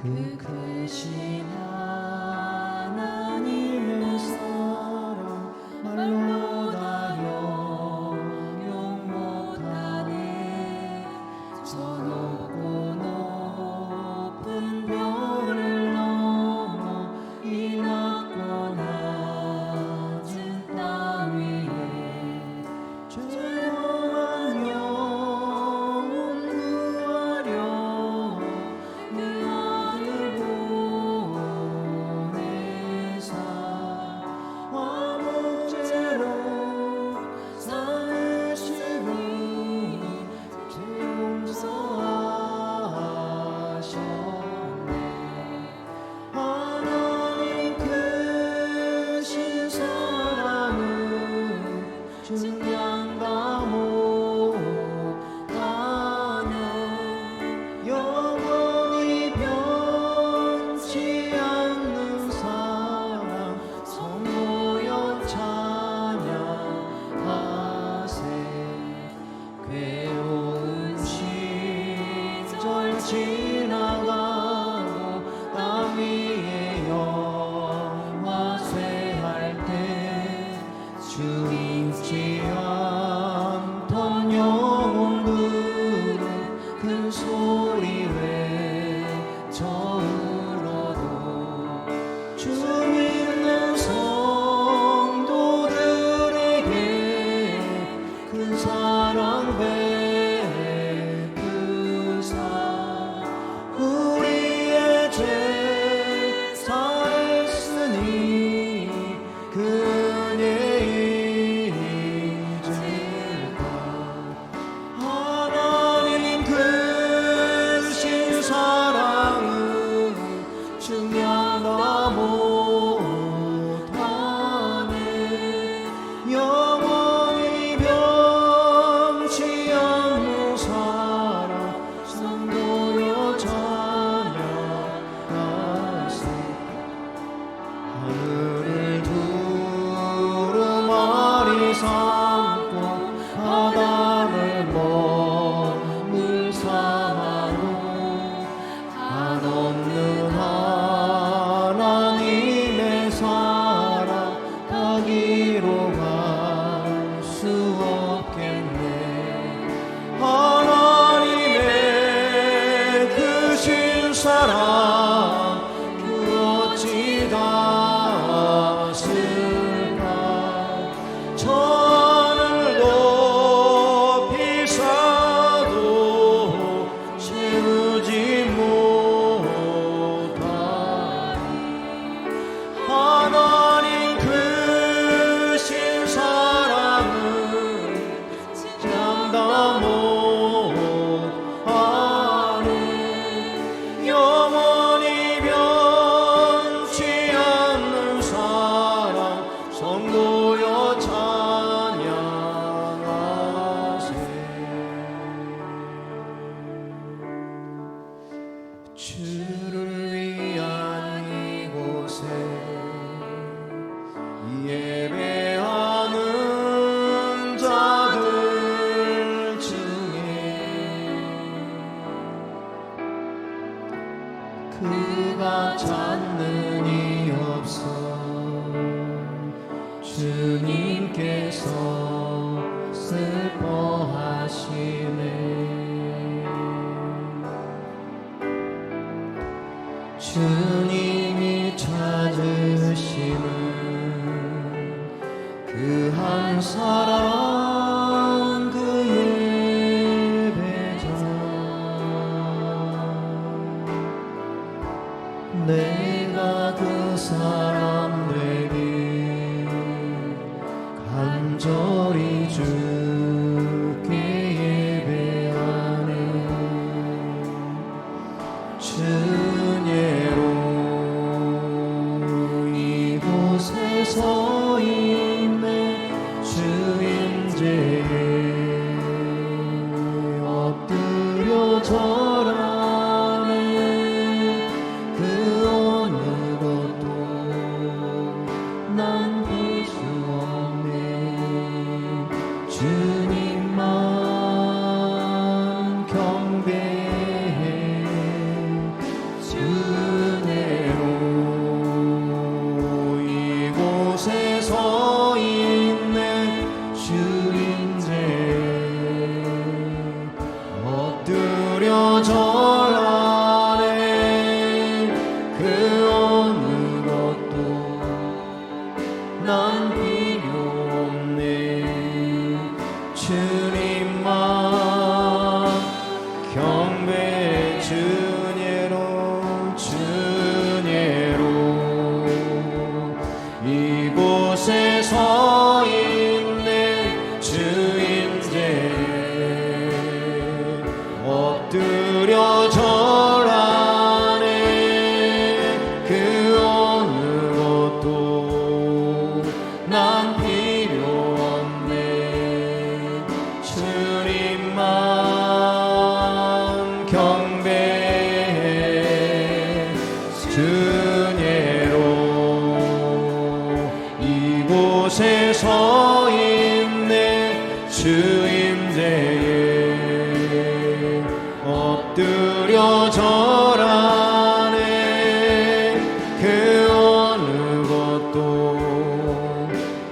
그 크신 하나님의 사랑 말로 다 형용 못하네. 저 높고 높은 별을 넘어 이 낮고 낮은 땅 위에 죄롱한 영혼 구하려 그 아들 보내사 화목제로 삼으시니 죄 용서하셨네. 하나님 크신 사랑은 증량다 못하며 영원히 변치 않는 사랑 성모여 찬양하세. 괴로운 시절 지나가고 땅 위에 영화 쇠할 때 주 잊지 않던 영혼들은 큰 소리 외쳐 울어도 주 믿는 성도들에게 큰 사랑 베푸사 우리의 죄 사했으니 그 은혜 잊을까. 하나님 크신 사랑은 증량다 못하네. 영원히 변치 않는 사랑 성도여 찬양하세. 하늘을 두루마리 삼고 바다를 먹물 삼아도 한없는 하나님의 사랑 가기로 갈 수 없겠네. 하나님의 크신 사랑 그 어찌 닿았을까. 저 하늘 높이 사도 채우지 못하리. 하나님 크신 사랑은 장담 못하네. 영원히 변치 않는 사랑 성도여 찬양하세. 주를 위한 이곳에 예배하는 자들 중에 그가 찾는 이 없어. 주님께서 슬퍼하시네. 주님이 찾으시는 그 한 사람 그 예배자 내가 그 사람 되길 간절히 주께 예배하네. 주님으로 이곳에 서 있네. 주인제에 엎드려 절하네. 그 어느 것도 난 볼 수 없네. 주님만 경배해. 주 엎드려 절하네. 그 어느 것도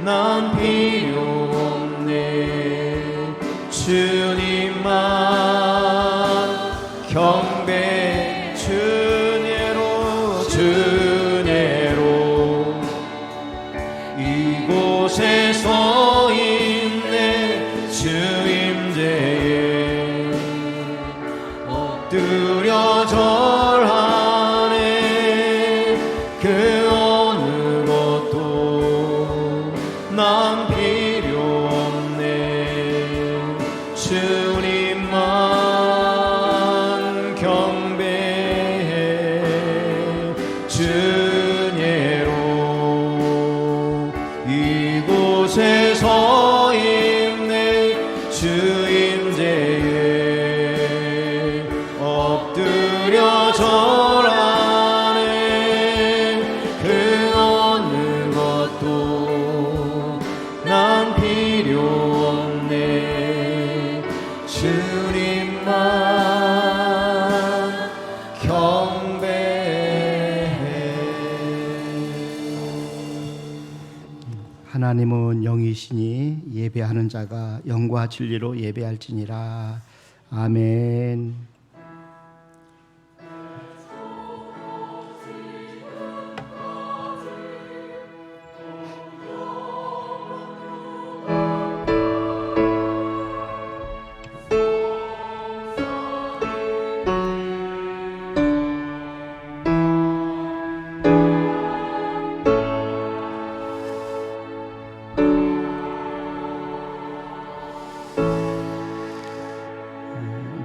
난 필요 없네. 주님만 경배. 주내로 주내로 이곳에 서 있네. 주 임재에 엎드려 절하네. 그 어느 것도 난 필요 없네. 주님만 경배해. 주내로 이곳에 서 있네. 주 임재에 엎드려 절하네. 그 어느 것도 난 필요 없네. 주님만 경배해. 하나님은 영이시니 예배하는 자가 영과 진리로 예배할지니라. 아멘.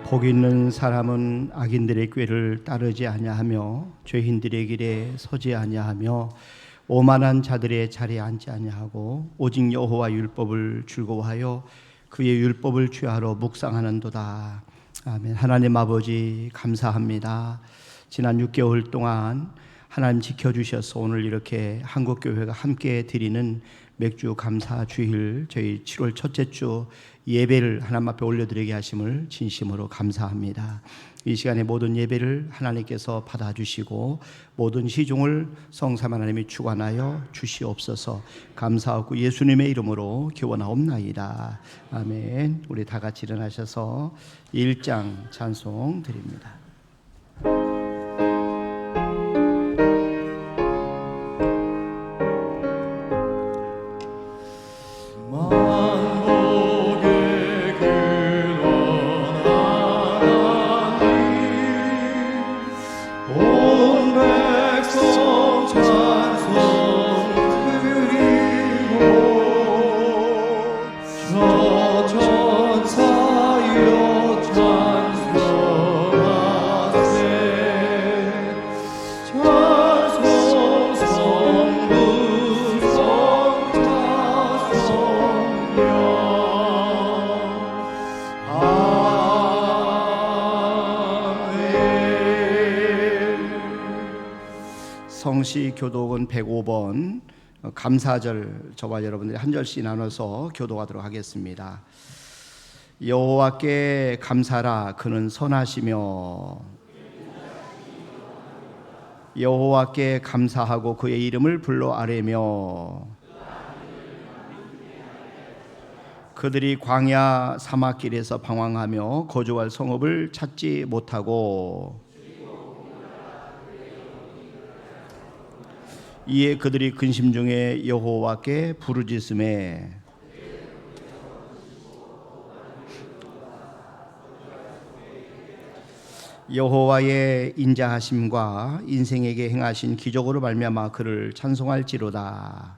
복 있는 사람은 악인들의 꾀를 따르지 아니하며 죄인들의 길에 서지 아니하며 오만한 자들의 자리에 앉지 아니하고 오직 여호와 율법을 즐거워하여 그의 율법을 취하러 묵상하는도다. 아멘. 하나님 아버지 감사합니다. 지난 6개월 동안 하나님 지켜주셔서 오늘 이렇게 한국교회가 함께 드리는 맥주 감사 주일 저희 7월 첫째 주 예배를 하나님 앞에 올려드리게 하심을 진심으로 감사합니다. 이 시간에 모든 예배를 하나님께서 받아주시고 모든 시종을 성삼 하나님이 주관하여 주시옵소서. 감사하고 예수님의 이름으로 기원하옵나이다. 아멘. 우리 다 같이 일어나셔서 1장 찬송 드립니다. 성시 교독은 105번 감사절 저와 여러분들이 한 절씩 나눠서 교독하도록 하겠습니다. 여호와께 감사라. 그는 선하시며 여호와께 감사하고 그의 이름을 불러 아뢰며 그들이 광야 사막길에서 방황하며 거주할 성읍을 찾지 못하고 이에 그들이 근심 중에 여호와께 부르짖음에 여호와의 인자하심과 인생에게 행하신 기적으로 말미암아 그를 찬송할지로다.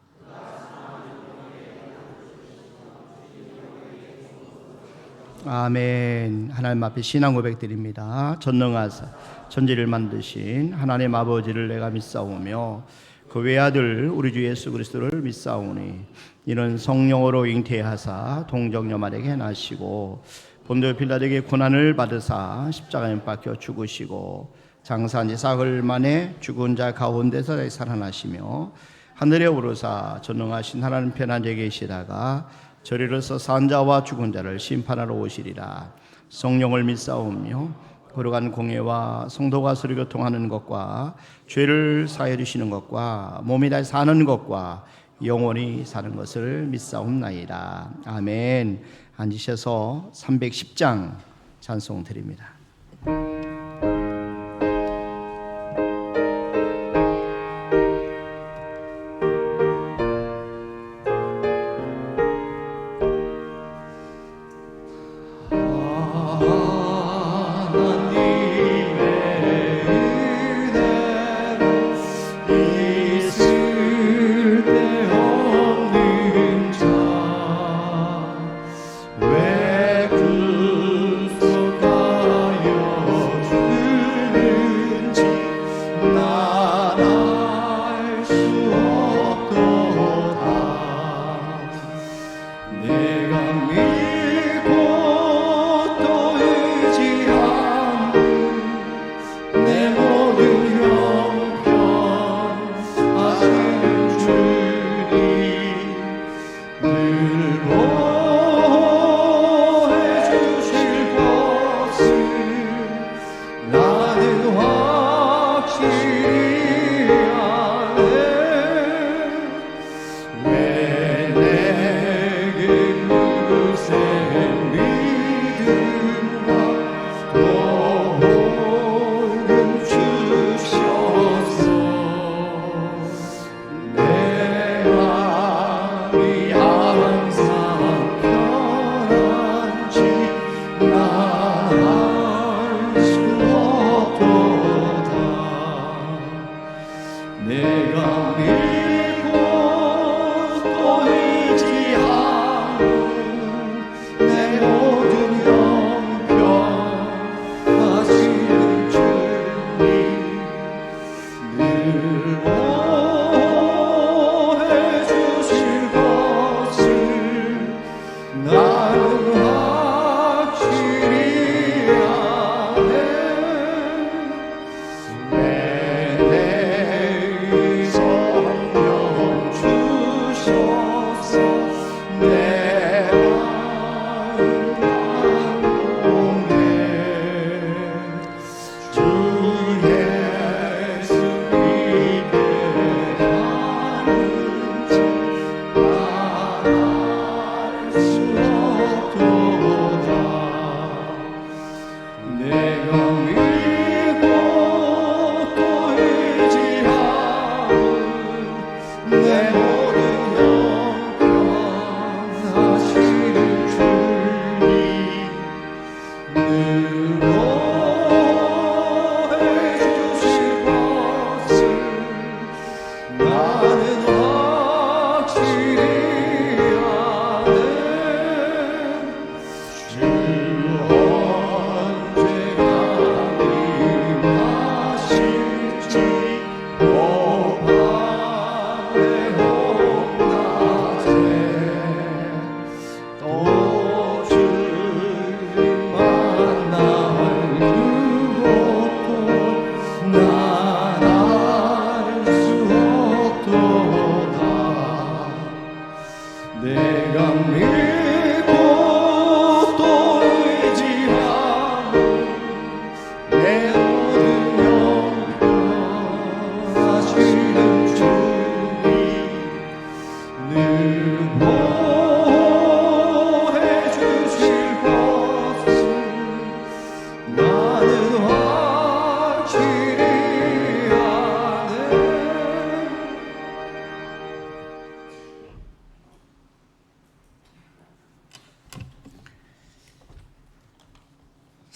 아멘. 하나님 앞에 신앙 고백드립니다. 전능하사 천지를 만드신 하나님 아버지를 내가 믿사오며 그 외아들 우리 주 예수 그리스도를 믿사오니 이는 성령으로 잉태하사 동정녀 마리아에게 나시고 본디오 빌라도에게 고난을 받으사 십자가에 못 박혀 죽으시고 장사한 지 사흘 만에 죽은 자 가운데서 살아나시며 하늘에 오르사 전능하신 하나님 편안히 계시다가 저리로서 산 자와 죽은 자를 심판하러 오시리라. 성령을 믿사오며 거룩한 공예와 성도가 서로 교통하는 것과 죄를 사해 주시는 것과 몸이 다시 사는 것과 영원히 사는 것을 믿사옵나이다. 아멘. 앉으셔서 310장 찬송 드립니다.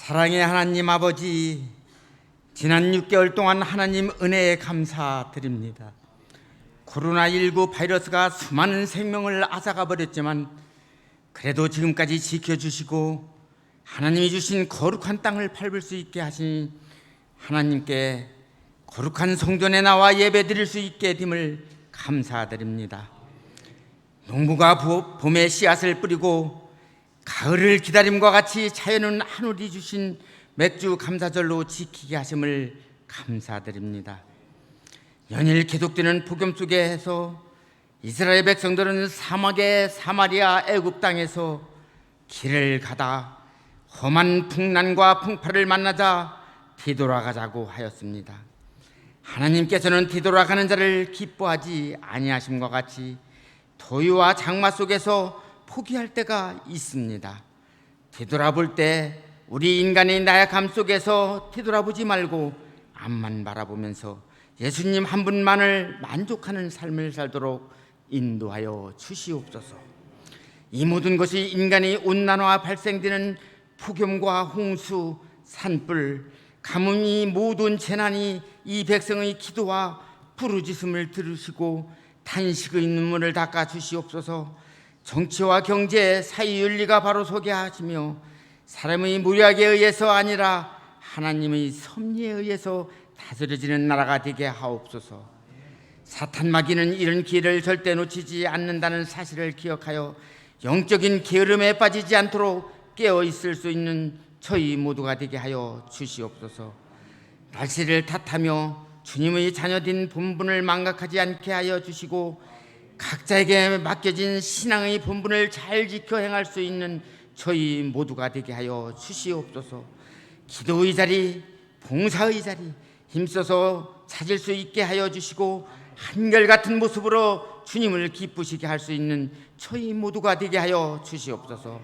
사랑의 하나님 아버지, 지난 6개월 동안 하나님 은혜에 감사드립니다. 코로나19 바이러스가 수많은 생명을 앗아가 버렸지만 그래도 지금까지 지켜주시고 하나님이 주신 거룩한 땅을 밟을 수 있게 하신 하나님께 거룩한 성전에 나와 예배드릴 수 있게 됨을 감사드립니다. 농부가 봄에 씨앗을 뿌리고 가을을 기다림과 같이 자연은 하늘이 주신 맥주 감사절로 지키게 하심을 감사드립니다. 연일 계속되는 폭염 속에서 이스라엘 백성들은 사막의 사마리아 애굽 땅에서 길을 가다 험한 풍난과 풍파를 만나자 뒤돌아가자고 하였습니다. 하나님께서는 뒤돌아가는 자를 기뻐하지 아니하심과 같이 도유와 장마 속에서 포기할 때가 있습니다. 뒤돌아볼 때 우리 인간의 나약함 속에서 뒤돌아보지 말고 앞만 바라보면서 예수님 한 분만을 만족하는 삶을 살도록 인도하여 주시옵소서. 이 모든 것이 인간이 온난화와 발생되는 폭염과 홍수, 산불, 가뭄이 모든 재난이 이 백성의 기도와 부르짖음을 들으시고 탄식의 눈물을 닦아 주시옵소서. 정치와 경제, 사회 윤리가 바로 서게 하시며 사람의 무리하게 의해서 아니라 하나님의 섭리에 의해서 다스려지는 나라가 되게 하옵소서. 사탄 마귀는 이런 기회를 절대 놓치지 않는다는 사실을 기억하여 영적인 게으름에 빠지지 않도록 깨어 있을 수 있는 저희 모두가 되게 하여 주시옵소서. 날씨를 탓하며 주님의 자녀된 본분을 망각하지 않게 하여 주시고 각자에게 맡겨진 신앙의 본분을 잘 지켜 행할 수 있는 저희 모두가 되게 하여 주시옵소서. 기도의 자리, 봉사의 자리 힘써서 찾을 수 있게 하여 주시고 한결같은 모습으로 주님을 기쁘시게 할 수 있는 저희 모두가 되게 하여 주시옵소서.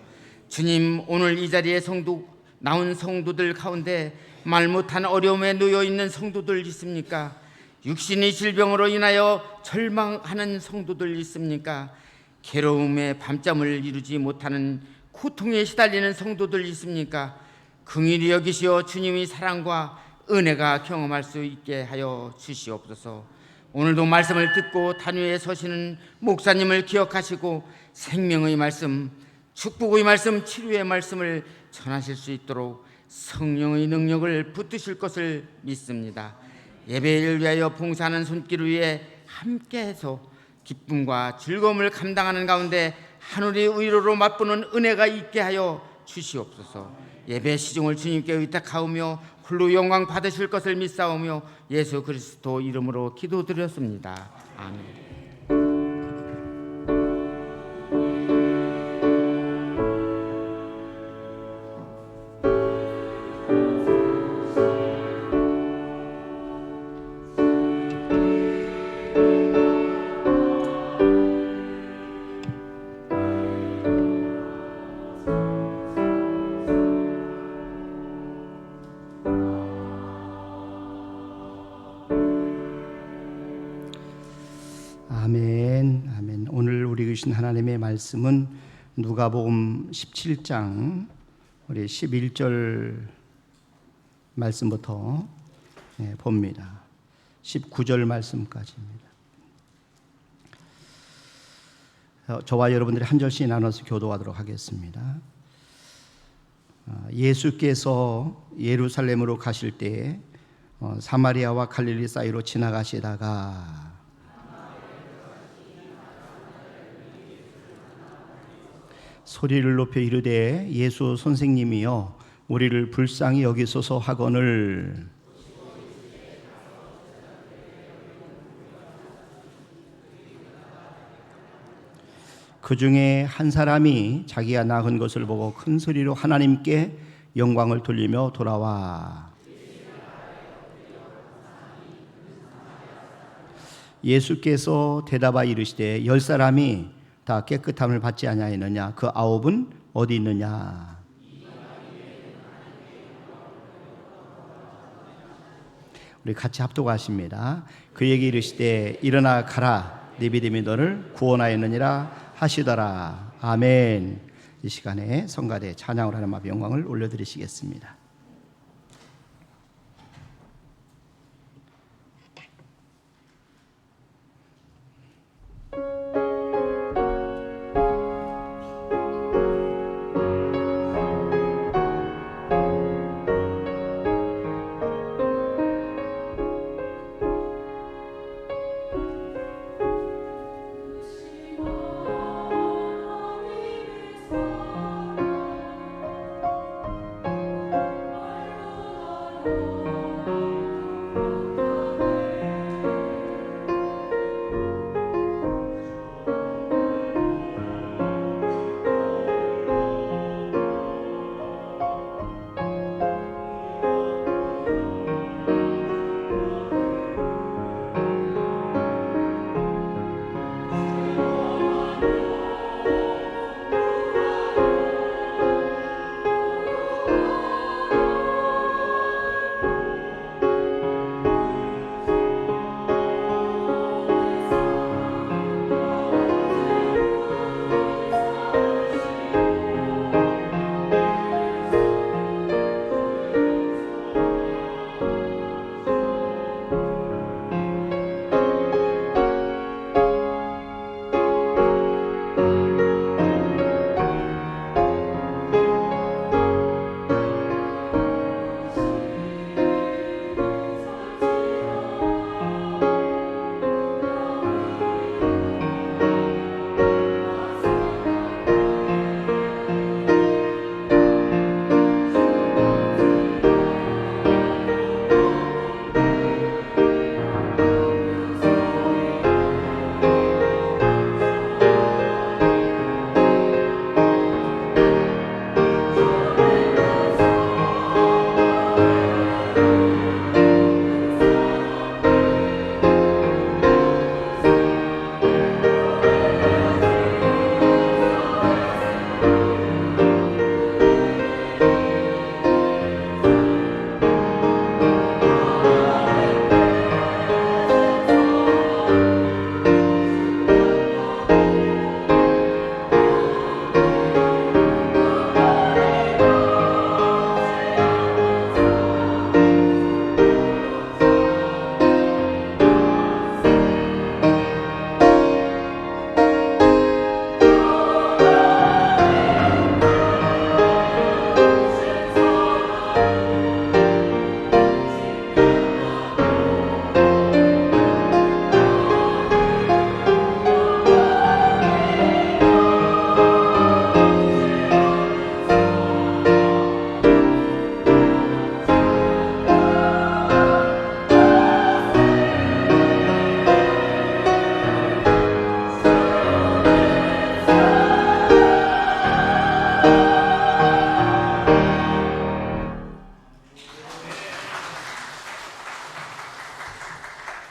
주님, 오늘 이 자리에 나온 성도들 가운데 말 못한 어려움에 놓여 있는 성도들 있습니까? 육신의 질병으로 인하여 절망하는 성도들 있습니까? 괴로움에 밤잠을 이루지 못하는 고통에 시달리는 성도들 있습니까? 긍휼히 여기시어 주님의 사랑과 은혜가 경험할 수 있게 하여 주시옵소서. 오늘도 말씀을 듣고 단위에 서시는 목사님을 기억하시고 생명의 말씀, 축복의 말씀, 치료의 말씀을 전하실 수 있도록 성령의 능력을 붙드실 것을 믿습니다. 예배를 위하여 봉사하는 손길 위에 함께해서 기쁨과 즐거움을 감당하는 가운데 하늘의 위로로 맛보는 은혜가 있게 하여 주시옵소서. 예배 시종을 주님께 의탁하오며 홀로 영광 받으실 것을 믿사오며 예수 그리스도 이름으로 기도드렸습니다. 아멘. 아멘, 아멘. 오늘 우리 주신 하나님의 말씀은 누가복음 17장 우리 11절 말씀부터 봅니다. 19절 말씀까지입니다. 저와 여러분들이 한 절씩 나눠서 교도하도록 하겠습니다. 예수께서 예루살렘으로 가실 때 사마리아와 갈릴리 사이로 지나가시다가 소리를 높여 이르되 예수 선생님이여 우리를 불쌍히 여기소서 하거늘 그 중에 한 사람이 자기가 낳은 것을 보고 큰 소리로 하나님께 영광을 돌리며 돌아와 예수께서 대답하여 이르시되 10사람이 다 깨끗함을 받지 아니하였느냐? 그 9은 어디 있느냐? 우리 같이 합독하십니다. 그에게 이르시되 일어나 가라 네 믿음이 너를 구원하였느니라 하시더라. 아멘. 이 시간에 성가대 찬양을 하는 마비 영광을 올려드리시겠습니다.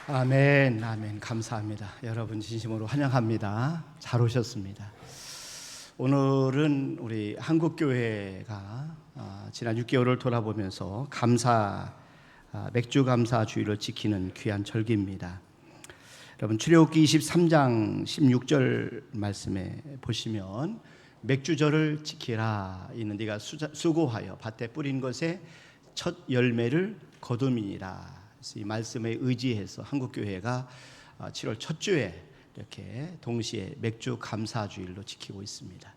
아멘, 아멘. 감사합니다. 여러분 진심으로 환영합니다. 잘 오셨습니다. 오늘은 우리 한국교회가 지난 6개월을 돌아보면서 맥주 감사 주일을 지키는 귀한 절기입니다. 여러분 출애굽기 23장 16절 말씀에 보시면 맥주절을 지키라. 이는 네가 수고하여 밭에 뿌린 것에 첫 열매를 거둠이니라. 이 말씀에 의지해서 한국교회가 7월 첫 주에 이렇게 동시에 맥주 감사주일로 지키고 있습니다.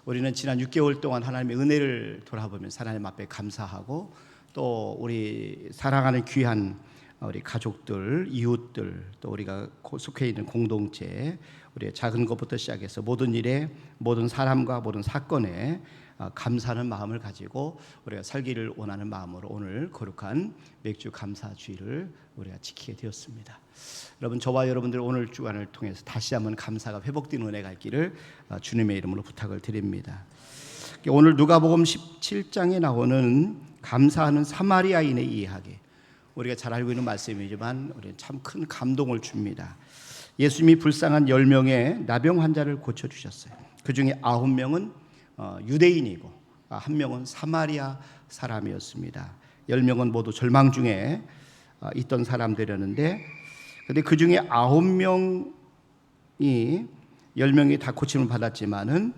우리는 지난 6개월 동안 하나님의 은혜를 돌아보면서 하나님 앞에 감사하고 또 우리 사랑하는 귀한 우리 가족들, 이웃들, 또 우리가 속해 있는 공동체, 우리의 작은 것부터 시작해서 모든 일에, 모든 사람과 모든 사건에 감사하는 마음을 가지고 우리가 살기를 원하는 마음으로 오늘 거룩한 맥주 감사 주일을 우리가 지키게 되었습니다. 여러분, 저와 여러분들 오늘 주간을 통해서 다시 한번 감사가 회복된 은혜가 있기를 주님의 이름으로 부탁을 드립니다. 오늘 누가복음 17장에 나오는 감사하는 사마리아인의 이야기, 우리가 잘 알고 있는 말씀이지만 우리는 참 큰 감동을 줍니다. 예수님이 불쌍한 10명의 나병 환자를 고쳐주셨어요. 그 중에 9명은 유대인이고 1명은 사마리아 사람이었습니다. 10명은 모두 절망 중에 있던 사람들이었는데, 근데 그 중에 9명이 10명이 다 고침을 받았지만은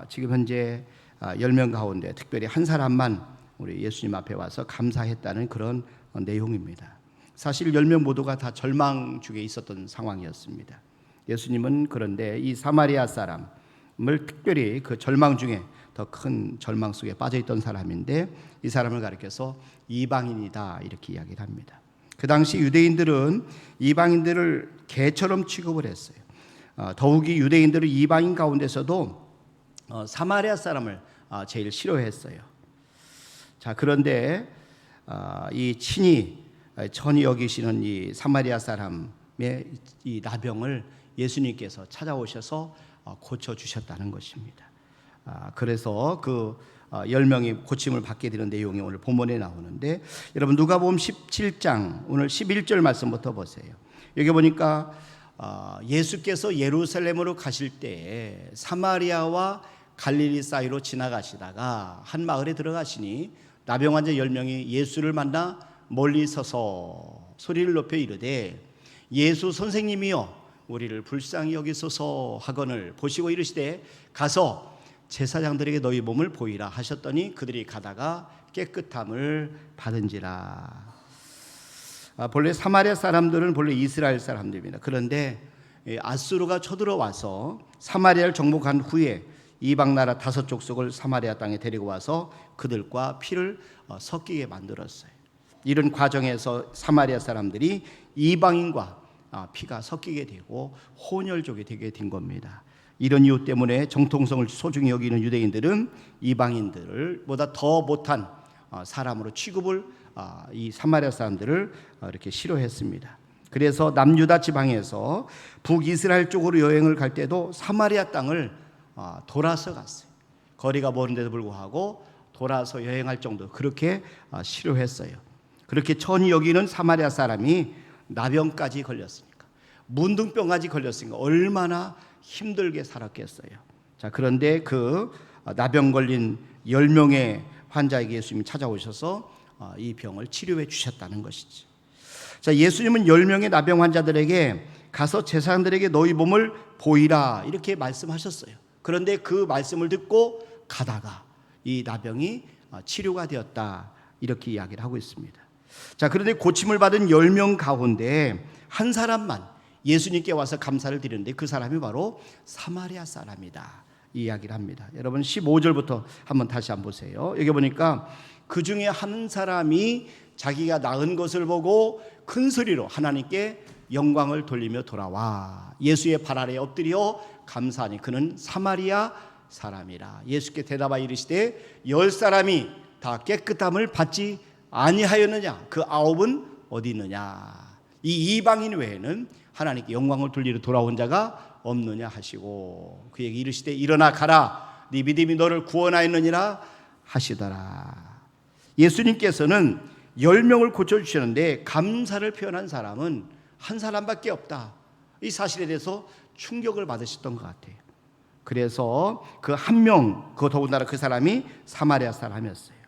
지금 현재 10명 가운데 특별히 한 사람만 우리 예수님 앞에 와서 감사했다는 그런 내용입니다. 사실 10명 모두가 다 절망 중에 있었던 상황이었습니다. 예수님은 그런데 이 사마리아 사람을 특별히 그 절망 중에 더 큰 절망 속에 빠져있던 사람인데, 이 사람을 가리켜서 이방인이다 이렇게 이야기를 합니다. 그 당시 유대인들은 이방인들을 개처럼 취급을 했어요. 더욱이 유대인들은 이방인 가운데서도 사마리아 사람을 제일 싫어했어요. 자, 그런데 이 천히 여기시는 이 사마리아 사람의 이 나병을 예수님께서 찾아오셔서 고쳐주셨다는 것입니다. 그래서 그 10명이 고침을 받게 되는 내용이 오늘 본문에 나오는데, 여러분 누가복음 17장 오늘 11절 말씀부터 보세요. 여기 보니까 예수께서 예루살렘으로 가실 때 사마리아와 갈릴리 사이로 지나가시다가 한 마을에 들어가시니 나병 환자 10명이 예수를 만나 멀리 서서 소리를 높여 이르되 예수 선생님이여 우리를 불쌍히 여기소서 하거늘 보시고 이르시되 가서 제사장들에게 너희 몸을 보이라 하셨더니 그들이 가다가 깨끗함을 받은지라. 본래 사마리아 사람들은 본래 이스라엘 사람들입니다. 그런데 아수르가 쳐들어와서 사마리아를 정복한 후에 이방 나라 5족속을 사마리아 땅에 데리고 와서 그들과 피를 섞이게 만들었어요. 이런 과정에서 사마리아 사람들이 이방인과 피가 섞이게 되고 혼혈족이 되게 된 겁니다. 이런 이유 때문에 정통성을 소중히 여기는 유대인들은 이방인들보다 더 못한 사람으로 취급을 이 사마리아 사람들을 이렇게 싫어했습니다. 그래서 남유다 지방에서 북이스라엘 쪽으로 여행을 갈 때도 사마리아 땅을 돌아서 갔어요. 거리가 먼데도 불구하고 돌아서 여행할 정도 그렇게 싫어했어요. 그렇게 천히 여기는 사마리아 사람이 나병까지 걸렸으니까, 문둥병까지 걸렸으니까 얼마나 힘들게 살았겠어요. 자, 그런데 그 나병 걸린 10명의 환자에게 예수님이 찾아오셔서 이 병을 치료해 주셨다는 것이지. 자, 예수님은 10명의 나병 환자들에게 가서 제사장들에게 너희 몸을 보이라 이렇게 말씀하셨어요. 그런데 그 말씀을 듣고 가다가 이 나병이 치료가 되었다 이렇게 이야기를 하고 있습니다. 자, 그런데 고침을 받은 10명 가운데 한 사람만 예수님께 와서 감사를 드리는데 그 사람이 바로 사마리아 사람이다 이 이야기를 합니다. 여러분 15절부터 한번 다시 한번 보세요. 여기 보니까 그 중에 한 사람이 자기가 낳은 것을 보고 큰 소리로 하나님께 영광을 돌리며 돌아와 예수의 발 아래에 엎드려 감사하니 그는 사마리아 사람이라. 예수께 대답하여 이르시되 10사람이 다 깨끗함을 받지 아니하였느냐? 그 9은 어디 있느냐? 이 이방인 외에는 하나님께 영광을 돌리러 돌아온 자가 없느냐 하시고 그에게 이르시되 일어나 가라 네 믿음이 너를 구원하였느니라 하시더라. 예수님께서는 10명을 고쳐주셨는데 감사를 표현한 사람은 한 사람밖에 없다. 이 사실에 대해서 충격을 받으셨던 것 같아요. 그래서 그 한 명, 그 더군다나 그 사람이 사마리아 사람이었어요.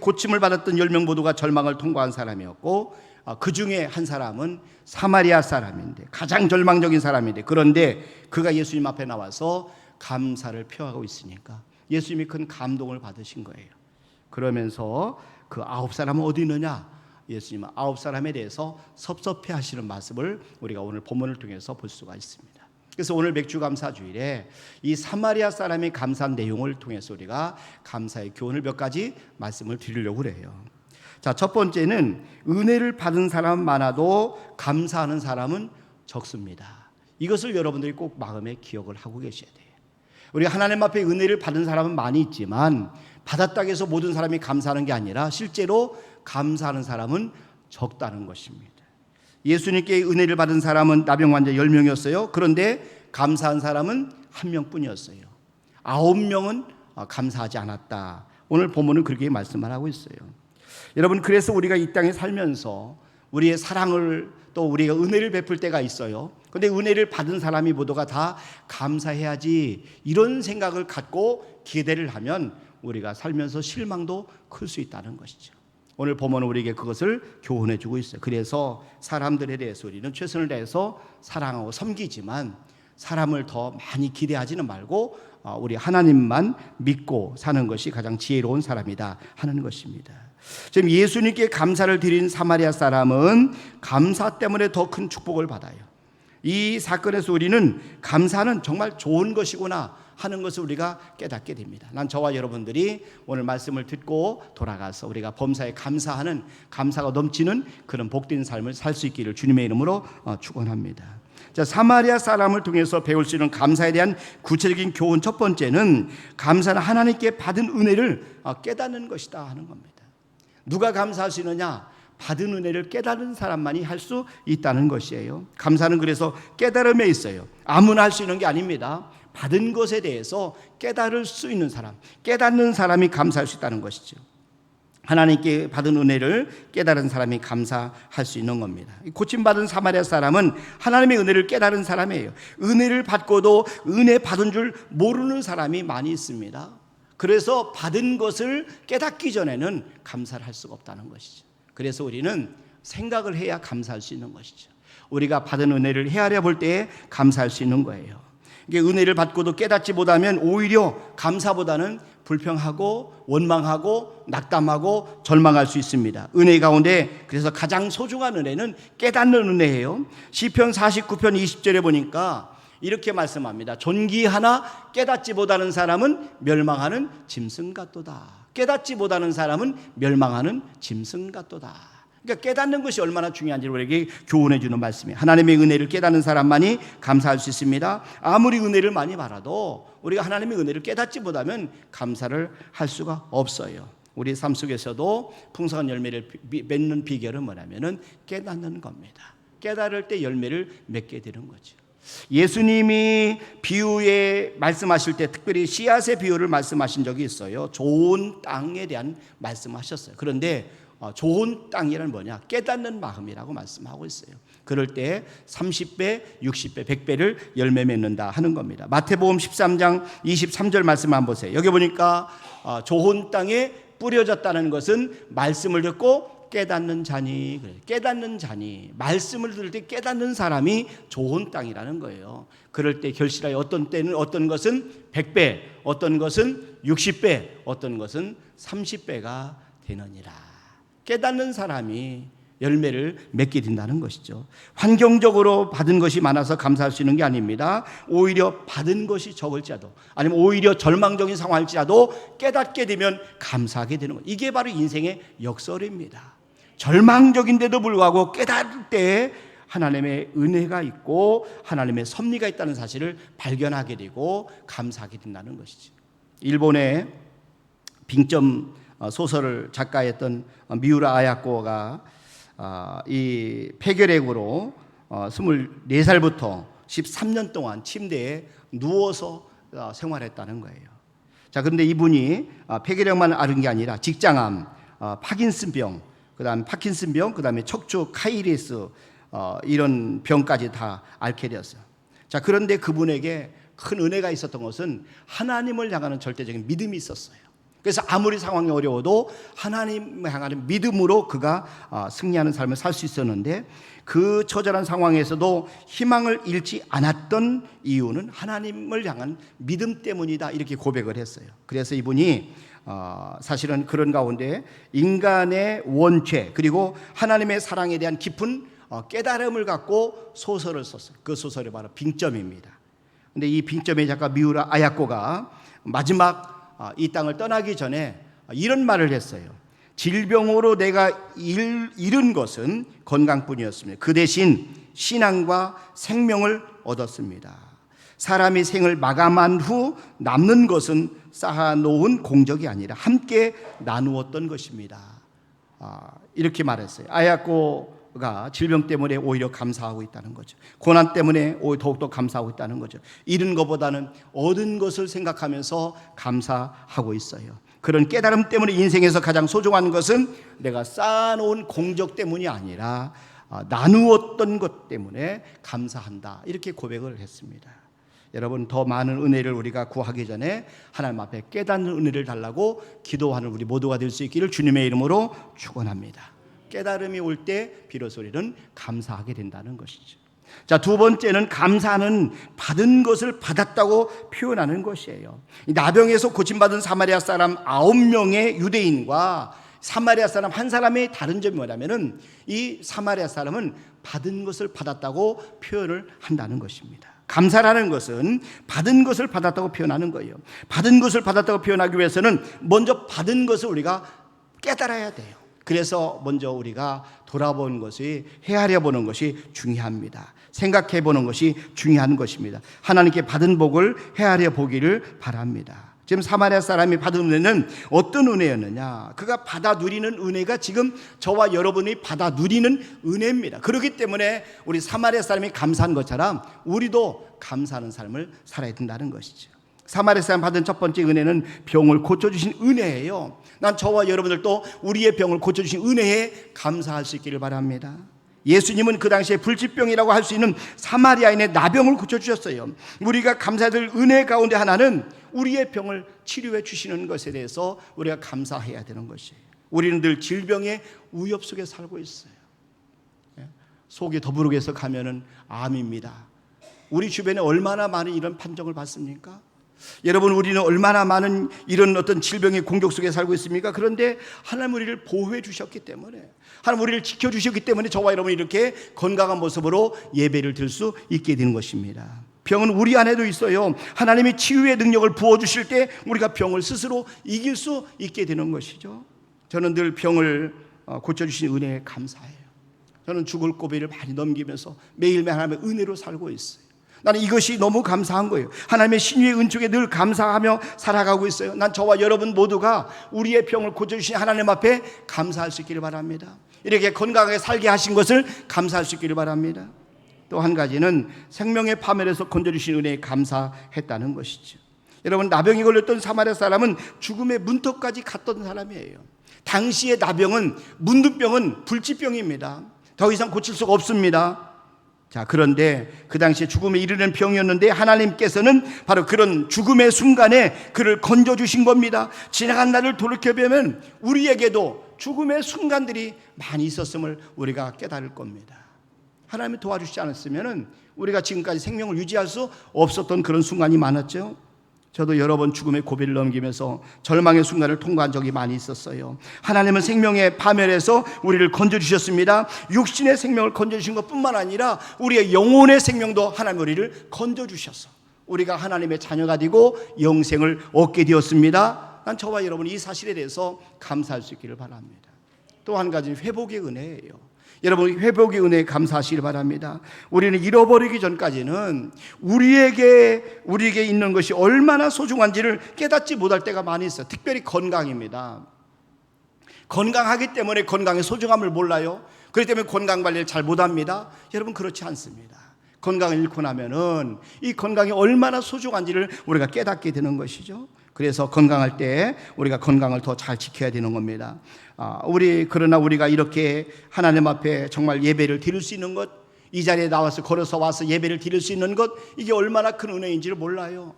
고침을 받았던 10명 모두가 절망을 통과한 사람이었고, 그 중에 한 사람은 사마리아 사람인데 가장 절망적인 사람인데, 그런데 그가 예수님 앞에 나와서 감사를 표하고 있으니까 예수님이 큰 감동을 받으신 거예요. 그러면서 그 9사람은 어디 있느냐? 예수님은 9사람에 대해서 섭섭해 하시는 말씀을 우리가 오늘 본문을 통해서 볼 수가 있습니다. 그래서 오늘 맥주감사주일에 이 사마리아 사람의 감사한 내용을 통해서 우리가 감사의 교훈을 몇 가지 말씀을 드리려고 그래요. 자, 첫 번째는 은혜를 받은 사람은 많아도 감사하는 사람은 적습니다. 이것을 여러분들이 꼭 마음에 기억을 하고 계셔야 돼요. 우리 하나님 앞에 은혜를 받은 사람은 많이 있지만 받았다고 해서 모든 사람이 감사하는 게 아니라 실제로 감사하는 사람은 적다는 것입니다. 예수님께 은혜를 받은 사람은 나병 환자 10명이었어요. 그런데 감사한 사람은 1명뿐이었어요. 9명은 감사하지 않았다. 오늘 본문은 그렇게 말씀을 하고 있어요. 여러분, 그래서 우리가 이 땅에 살면서 우리의 사랑을 또 우리가 은혜를 베풀 때가 있어요. 그런데 은혜를 받은 사람이 모두가 다 감사해야지, 이런 생각을 갖고 기대를 하면 우리가 살면서 실망도 클 수 있다는 것이죠. 오늘 보면 우리에게 그것을 교훈해 주고 있어요. 그래서 사람들에 대해서 우리는 최선을 다해서 사랑하고 섬기지만 사람을 더 많이 기대하지는 말고 우리 하나님만 믿고 사는 것이 가장 지혜로운 사람이다 하는 것입니다. 지금 예수님께 감사를 드린 사마리아 사람은 감사 때문에 더 큰 축복을 받아요. 이 사건에서 우리는 감사는 정말 좋은 것이구나 하는 것을 우리가 깨닫게 됩니다. 난 저와 여러분들이 오늘 말씀을 듣고 돌아가서 우리가 범사에 감사하는, 감사가 넘치는 그런 복된 삶을 살 수 있기를 주님의 이름으로 축원합니다. 자, 사마리아 사람을 통해서 배울 수 있는 감사에 대한 구체적인 교훈, 첫 번째는 감사는 하나님께 받은 은혜를 깨닫는 것이다 하는 겁니다. 누가 감사할 수 있느냐? 받은 은혜를 깨달은 사람만이 할 수 있다는 것이에요. 감사는 그래서 깨달음에 있어요. 아무나 할 수 있는 게 아닙니다. 받은 것에 대해서 깨달을 수 있는 사람, 깨닫는 사람이 감사할 수 있다는 것이죠. 하나님께 받은 은혜를 깨달은 사람이 감사할 수 있는 겁니다. 고침받은 사마리아 사람은 하나님의 은혜를 깨달은 사람이에요. 은혜를 받고도 은혜 받은 줄 모르는 사람이 많이 있습니다. 그래서 받은 것을 깨닫기 전에는 감사를 할 수가 없다는 것이죠. 그래서 우리는 생각을 해야 감사할 수 있는 것이죠. 우리가 받은 은혜를 헤아려 볼 때에 감사할 수 있는 거예요. 이게 은혜를 받고도 깨닫지 못하면 오히려 감사보다는 불평하고 원망하고 낙담하고 절망할 수 있습니다. 은혜 가운데 그래서 가장 소중한 은혜는 깨닫는 은혜예요. 시편 49편 20절에 보니까 이렇게 말씀합니다. 존귀하나 깨닫지 못하는 사람은 멸망하는 짐승 같도다. 깨닫지 못하는 사람은 멸망하는 짐승 같도다. 그러니까 깨닫는 것이 얼마나 중요한지를 우리에게 교훈해 주는 말씀이에요. 하나님의 은혜를 깨닫는 사람만이 감사할 수 있습니다. 아무리 은혜를 많이 받아도 우리가 하나님의 은혜를 깨닫지 못하면 감사를 할 수가 없어요. 우리 삶 속에서도 풍성한 열매를 맺는 비결은 뭐냐면은 깨닫는 겁니다. 깨달을 때 열매를 맺게 되는 거죠. 예수님이 비유에 말씀하실 때 특별히 씨앗의 비유를 말씀하신 적이 있어요. 좋은 땅에 대한 말씀하셨어요. 그런데 좋은 땅이란 뭐냐? 깨닫는 마음이라고 말씀하고 있어요. 그럴 때 30배, 60배, 100배를 열매 맺는다 하는 겁니다. 마태복음 13장 23절 말씀 한번 보세요. 여기 보니까 좋은 땅에 뿌려졌다는 것은 말씀을 듣고 깨닫는 자니, 깨닫는 자니, 말씀을 들을 때 깨닫는 사람이 좋은 땅이라는 거예요. 그럴 때 결실하여 어떤 때는 어떤 것은 100배, 어떤 것은 60배, 어떤 것은 30배가 되느니라. 깨닫는 사람이 열매를 맺게 된다는 것이죠. 환경적으로 받은 것이 많아서 감사할 수 있는 게 아닙니다. 오히려 받은 것이 적을지라도, 아니면 오히려 절망적인 상황일지라도 깨닫게 되면 감사하게 되는 것. 이게 바로 인생의 역설입니다. 절망적인데도 불구하고 깨달을 때 하나님의 은혜가 있고 하나님의 섭리가 있다는 사실을 발견하게 되고 감사하게 된다는 것이죠. 일본의 빙점 소설을 작가했던 미우라 아야코가 이 폐결핵으로 24살부터 13년 동안 침대에 누워서 생활했다는 거예요. 자, 그런데 이분이 폐결핵만 앓은 게 아니라 직장암, 파킨슨병, 그다음 파킨슨병, 그다음에 척추 카이리스 이런 병까지 다 앓게 되었어요. 자, 그런데 그분에게 큰 은혜가 있었던 것은 하나님을 향하는 절대적인 믿음이 있었어요. 그래서 아무리 상황이 어려워도 하나님을 향하는 믿음으로 그가 승리하는 삶을 살 수 있었는데, 그 처절한 상황에서도 희망을 잃지 않았던 이유는 하나님을 향한 믿음 때문이다, 이렇게 고백을 했어요. 그래서 이분이 사실은 그런 가운데 인간의 원죄 그리고 하나님의 사랑에 대한 깊은 깨달음을 갖고 소설을 썼어요. 그 소설이 바로 빙점입니다. 근데 이 빙점의 작가 미우라 아야코가 마지막 이 땅을 떠나기 전에 이런 말을 했어요. 질병으로 내가 잃은 것은 건강뿐이었습니다. 그 대신 신앙과 생명을 얻었습니다. 사람이 생을 마감한 후 남는 것은 쌓아놓은 공적이 아니라 함께 나누었던 것입니다. 이렇게 말했어요. 아야코가 질병 때문에 오히려 감사하고 있다는 거죠. 고난 때문에 더욱더 감사하고 있다는 거죠. 잃은 것보다는 얻은 것을 생각하면서 감사하고 있어요. 그런 깨달음 때문에 인생에서 가장 소중한 것은 내가 쌓아놓은 공적 때문이 아니라 나누었던 것 때문에 감사한다, 이렇게 고백을 했습니다. 여러분, 더 많은 은혜를 우리가 구하기 전에 하나님 앞에 깨닫는 은혜를 달라고 기도하는 우리 모두가 될 수 있기를 주님의 이름으로 축원합니다. 깨달음이 올 때 비로소 우리는 감사하게 된다는 것이죠. 자, 두 번째는 감사는 받은 것을 받았다고 표현하는 것이에요. 나병에서 고침받은 사마리아 사람 9명의 유대인과 사마리아 사람 한 사람의 다른 점이 뭐냐면은 이 사마리아 사람은 받은 것을 받았다고 표현을 한다는 것입니다. 감사라는 것은 받은 것을 받았다고 표현하는 거예요. 받은 것을 받았다고 표현하기 위해서는 먼저 받은 것을 우리가 깨달아야 돼요. 그래서 먼저 우리가 돌아보는 것이, 헤아려 보는 것이 중요합니다. 생각해 보는 것이 중요한 것입니다. 하나님께 받은 복을 헤아려 보기를 바랍니다. 지금 사마리아 사람이 받은 은혜는 어떤 은혜였느냐? 그가 받아 누리는 은혜가 지금 저와 여러분이 받아 누리는 은혜입니다. 그렇기 때문에 우리 사마리아 사람이 감사한 것처럼 우리도 감사하는 삶을 살아야 된다는 것이죠. 사마리아 사람 받은 첫 번째 은혜는 병을 고쳐주신 은혜예요. 난 저와 여러분들도 우리의 병을 고쳐주신 은혜에 감사할 수 있기를 바랍니다. 예수님은 그 당시에 불치병이라고 할 수 있는 사마리아인의 나병을 고쳐주셨어요. 우리가 감사해야 될 은혜 가운데 하나는 우리의 병을 치료해 주시는 것에 대해서 우리가 감사해야 되는 것이에요. 우리는 늘 질병의 위협 속에 살고 있어요. 속이 더부룩해서 가면은 암입니다. 우리 주변에 얼마나 많은 이런 판정을 받습니까? 여러분, 우리는 얼마나 많은 이런 어떤 질병의 공격 속에 살고 있습니까? 그런데 하나님 우리를 보호해 주셨기 때문에, 하나님 우리를 지켜주셨기 때문에 저와 여러분이 이렇게 건강한 모습으로 예배를 드릴 수 있게 되는 것입니다. 병은 우리 안에도 있어요. 하나님이 치유의 능력을 부어주실 때 우리가 병을 스스로 이길 수 있게 되는 것이죠. 저는 늘 병을 고쳐주신 은혜에 감사해요. 저는 죽을 고비를 많이 넘기면서 매일매일 하나님의 은혜로 살고 있어요. 나는 이것이 너무 감사한 거예요. 하나님의 신유의 은총에 늘 감사하며 살아가고 있어요. 난 저와 여러분 모두가 우리의 병을 고쳐주신 하나님 앞에 감사할 수 있기를 바랍니다. 이렇게 건강하게 살게 하신 것을 감사할 수 있기를 바랍니다. 또 한 가지는 생명의 파멸에서 건져주신 은혜에 감사했다는 것이죠. 여러분, 나병이 걸렸던 사마리아 사람은 죽음의 문턱까지 갔던 사람이에요. 당시의 나병은, 문둥병은 불치병입니다. 더 이상 고칠 수가 없습니다. 자, 그런데 그 당시에 죽음에 이르는 병이었는데 하나님께서는 바로 그런 죽음의 순간에 그를 건져주신 겁니다. 지나간 날을 돌이켜보면 우리에게도 죽음의 순간들이 많이 있었음을 우리가 깨달을 겁니다. 하나님이 도와주시지 않았으면 우리가 지금까지 생명을 유지할 수 없었던 그런 순간이 많았죠. 저도 여러 번 죽음의 고비를 넘기면서 절망의 순간을 통과한 적이 많이 있었어요. 하나님은 생명의 파멸에서 우리를 건져주셨습니다. 육신의 생명을 건져주신 것뿐만 아니라 우리의 영혼의 생명도 하나님 우리를 건져주셔서 우리가 하나님의 자녀가 되고 영생을 얻게 되었습니다. 난 저와 여러분이 이 사실에 대해서 감사할 수 있기를 바랍니다. 또 한 가지 회복의 은혜예요. 여러분, 회복의 은혜에 감사하시길 바랍니다. 우리는 잃어버리기 전까지는 우리에게 있는 것이 얼마나 소중한지를 깨닫지 못할 때가 많이 있어요. 특별히 건강입니다. 건강하기 때문에 건강의 소중함을 몰라요. 그렇기 때문에 건강 관리를 잘 못합니다. 여러분, 그렇지 않습니다. 건강을 잃고 나면은 이 건강이 얼마나 소중한지를 우리가 깨닫게 되는 것이죠. 그래서 건강할 때 우리가 건강을 더 잘 지켜야 되는 겁니다. 그러나 우리가 이렇게 하나님 앞에 정말 예배를 드릴 수 있는 것, 이 자리에 나와서 걸어서 와서 예배를 드릴 수 있는 것, 이게 얼마나 큰 은혜인지를 몰라요.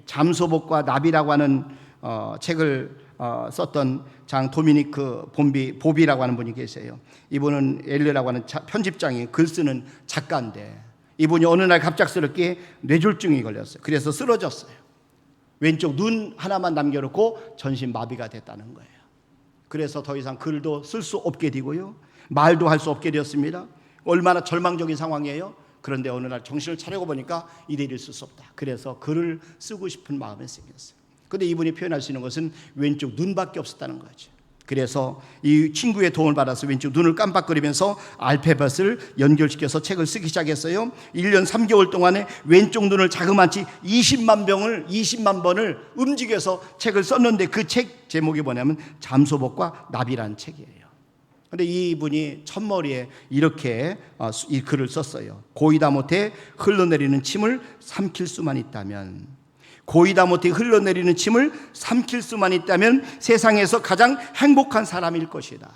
잠소복과 나비라고 하는 책을 썼던 장 도미니크 보비라고 하는 분이 계세요. 이분은 엘레라고 하는 편집장이 글 쓰는 작가인데, 이분이 어느 날 갑작스럽게 뇌졸중이 걸렸어요. 그래서 쓰러졌어요. 왼쪽 눈 하나만 남겨놓고 전신 마비가 됐다는 거예요. 그래서 더 이상 글도 쓸 수 없게 되고요, 말도 할 수 없게 되었습니다. 얼마나 절망적인 상황이에요. 그런데 어느 날 정신을 차리고 보니까 이대로 쓸 수 없다. 그래서 글을 쓰고 싶은 마음이 생겼어요. 그런데 이분이 표현할 수 있는 것은 왼쪽 눈밖에 없었다는 거죠. 그래서 이 친구의 도움을 받아서 왼쪽 눈을 깜빡거리면서 알파벳을 연결시켜서 책을 쓰기 시작했어요. 1년 3개월 동안에 왼쪽 눈을 자그마치 20만 번을 움직여서 책을 썼는데, 그 책 제목이 뭐냐면 잠소복과 나비라는 책이에요. 그런데 이분이 첫머리에 이렇게 이 글을 썼어요. 고이다 못해 흘러내리는 침을 삼킬 수만 있다면, 고이다 못해 흘러내리는 침을 삼킬 수만 있다면 세상에서 가장 행복한 사람일 것이다.